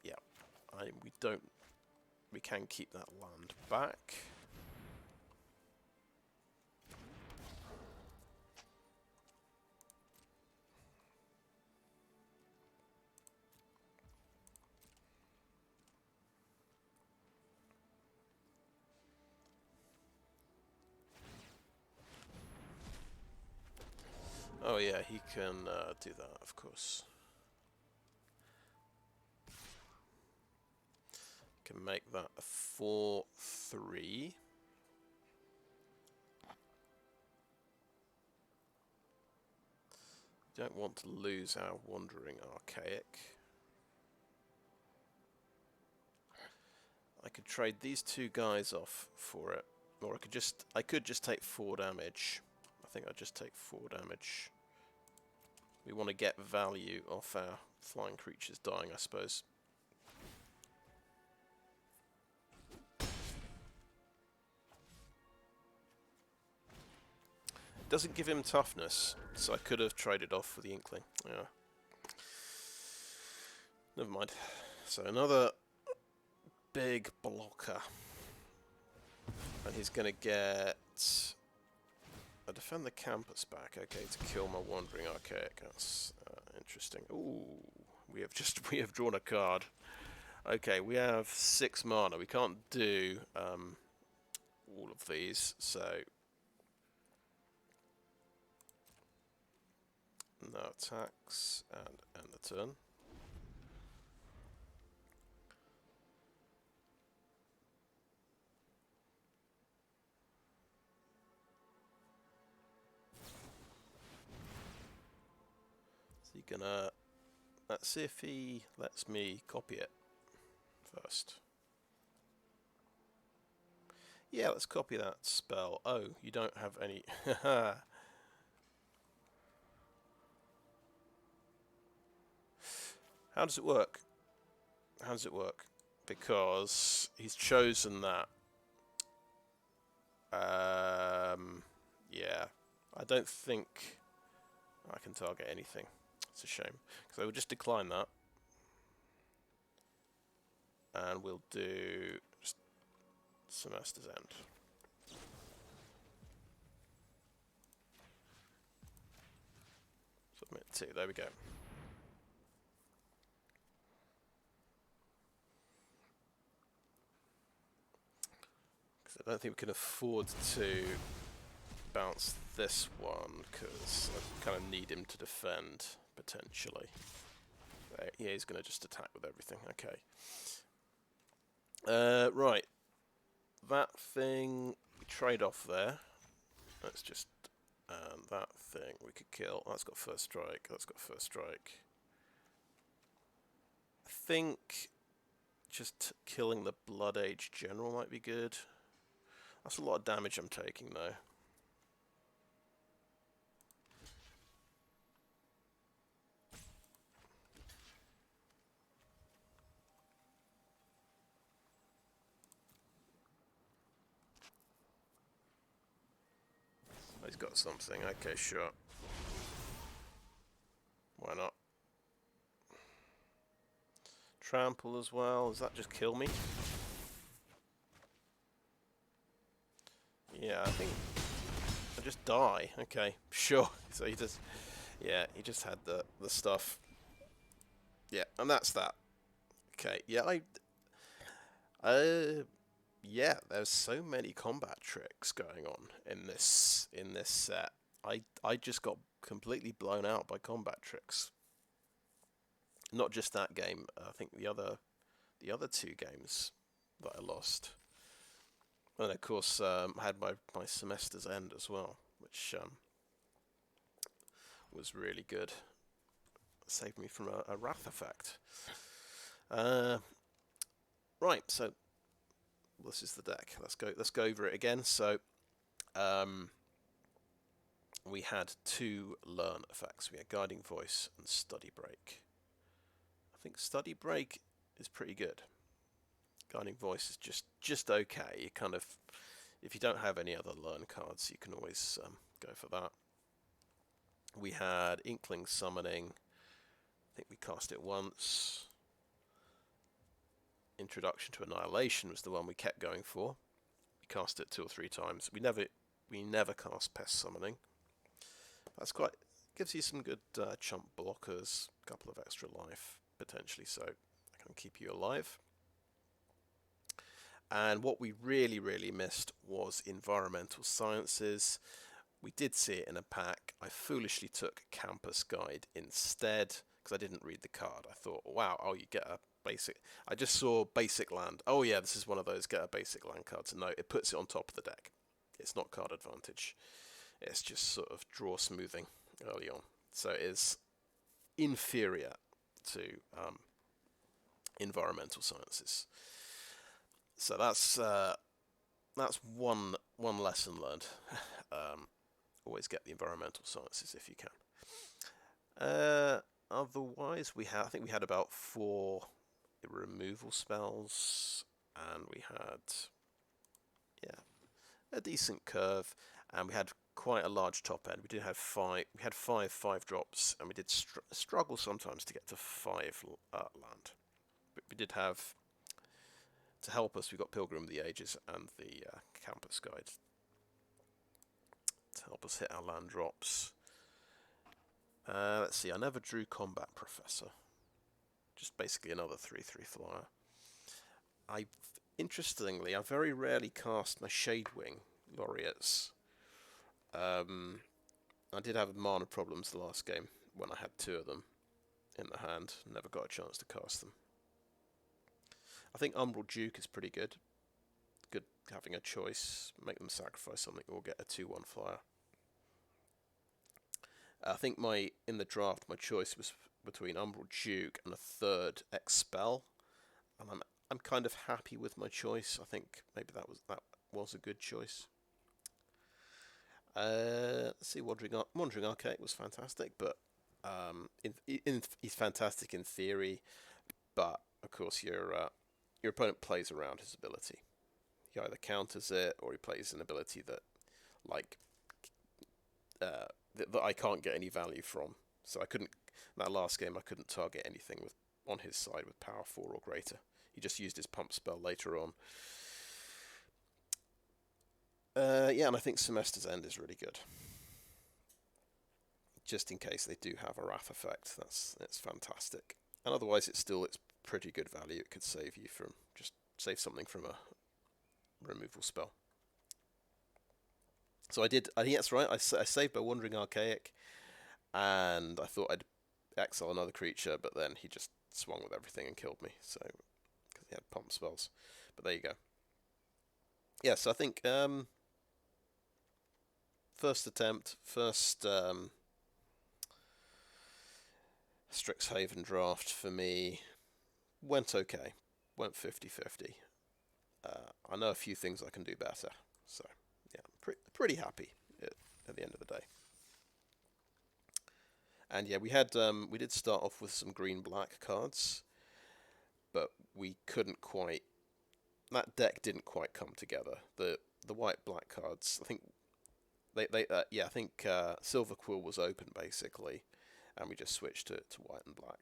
Yeah, we can keep that land back. Oh yeah, he can do that, of course. Can make that a 4/3. Don't want to lose our Wandering Archaic. I could trade these two guys off for it, or I could just take 4 damage. I think I'd just take 4 damage. We want to get value off our flying creatures dying, I suppose. Doesn't give him toughness, so I could have traded off with the Inkling. Yeah. Never mind. So another big blocker. And he's going to get a Defend the Campus back. Okay, to kill my Wandering Archaic. That's interesting. Ooh, we have drawn a card. Okay, we have 6 mana. We can't do all of these, so no attacks and end the turn. So you're gonna, let's see if he lets me copy it first. Yeah, let's copy that spell. Oh, you don't have any. How does it work? How does it work? Because he's chosen that. Yeah, I don't think I can target anything. It's a shame, because I will just decline that, and we'll do just Semester's End. Submit 2. There we go. I don't think we can afford to bounce this one, because I kind of need him to defend, potentially. Yeah, he's going to just attack with everything. Okay. Right. That thing, we trade off there. Let's just... that thing we could kill. That's got first strike. That's got first strike. I think just killing the Blood Age General might be good. That's a lot of damage I'm taking, though. he's got something. Okay, sure. Why not? Trample as well. Does that just kill me? Yeah, I think I just die. Okay, sure. So he just, yeah, he just had the stuff. Yeah, and that's that. Okay, yeah, yeah, there's so many combat tricks going on in this set. I just got completely blown out by combat tricks. Not just that game. I think the other two games that I lost. And of course, I had my semester's end as well, which was really good. Saved me from a wrath effect. Right, so this is the deck. Let's go over it again. So we had 2 learn effects. We had Guiding Voice and Study Break. I think Study Break is pretty good. Guiding Voice is just okay. You kind of, if you don't have any other learn cards, you can always go for that. We had Inkling Summoning. I think we cast it once. Introduction to Annihilation was the one we kept going for. We cast it 2 or 3 times. We never cast Pest Summoning. That's gives you some good chump blockers, a couple of extra life potentially, so I can keep you alive. And what we really missed was Environmental Sciences. We did see it in a pack. I foolishly took Campus Guide instead because I didn't read the card. I thought, wow, oh, you get a basic. I just saw basic land. Oh yeah, this is one of those get a basic land cards. No, it puts it on top of the deck. It's not card advantage. It's just sort of draw smoothing early on. So it is inferior to Environmental Sciences. So that's one lesson learned. Always get the Environmental Sciences if you can. Otherwise, I think we had about 4 removal spells, and we had a decent curve, and we had quite a large top end. We did have 5. We had 5 drops, and we did struggle sometimes to get to 5 land. But we did have, to help us, we got Pilgrim of the Ages and the Campus Guide to help us hit our land drops. Let's see, I never drew Combat Professor. Just basically another 3/3 flyer. Interestingly, I very rarely cast my Shadewing Laureates. I did have mana problems the last game when I had 2 of them in the hand. Never got a chance to cast them. I think Umbral Duke is pretty good. Good having a choice. Make them sacrifice something or get a 2/1 flyer. I think in the draft my choice was between Umbral Duke and a 3rd Expel, and I'm kind of happy with my choice. I think maybe that was a good choice. Let's see, Wandering Archaic was fantastic, but he's fantastic in theory, but of course your opponent plays around his ability. He either counters it or he plays an ability that that I can't get any value from. So I couldn't, that last game I couldn't target anything on his side with power 4 or greater. He just used his pump spell later on. Yeah, and I think Semester's End is really good. Just in case they do have a wrath effect, it's fantastic. And otherwise it's pretty good value. It could save you from, just save something from a removal spell. So I think that's right. I saved by Wandering Archaic, and I thought I'd exile another creature, but then he just swung with everything and killed me. So because he had pump spells. But there you go. Yeah. So I think first Strixhaven draft for me went okay. Went 50-50. I know a few things I can do better. So yeah, pretty happy at the end of the day. And yeah, we did start off with some green-black cards, but we couldn't quite. That deck didn't quite come together. The white-black cards, I think Yeah, I think Silver Quill was open basically, and we just switched to white and black.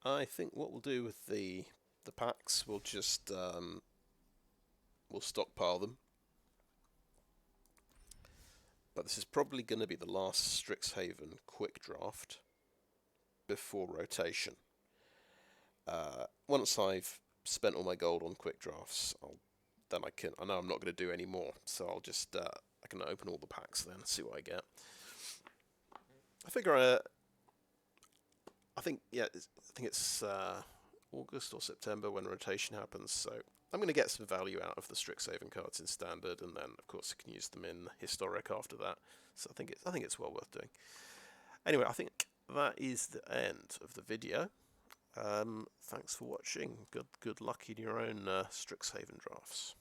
I think what we'll do with the packs, we'll just we'll stockpile them. But this is probably going to be the last Strixhaven Quick Draft before rotation. Once I've spent all my gold on quick drafts, then I know I'm not going to do any more, so I'll just I can open all the packs then and see what I get. I figure I think it's August or September when rotation happens, so I'm going to get some value out of the Strixhaven cards in Standard, and then of course I can use them in Historic after that. So I think it's well worth doing. Anyway, I think that is the end of the video. Thanks for watching. Good luck in your own Strixhaven drafts.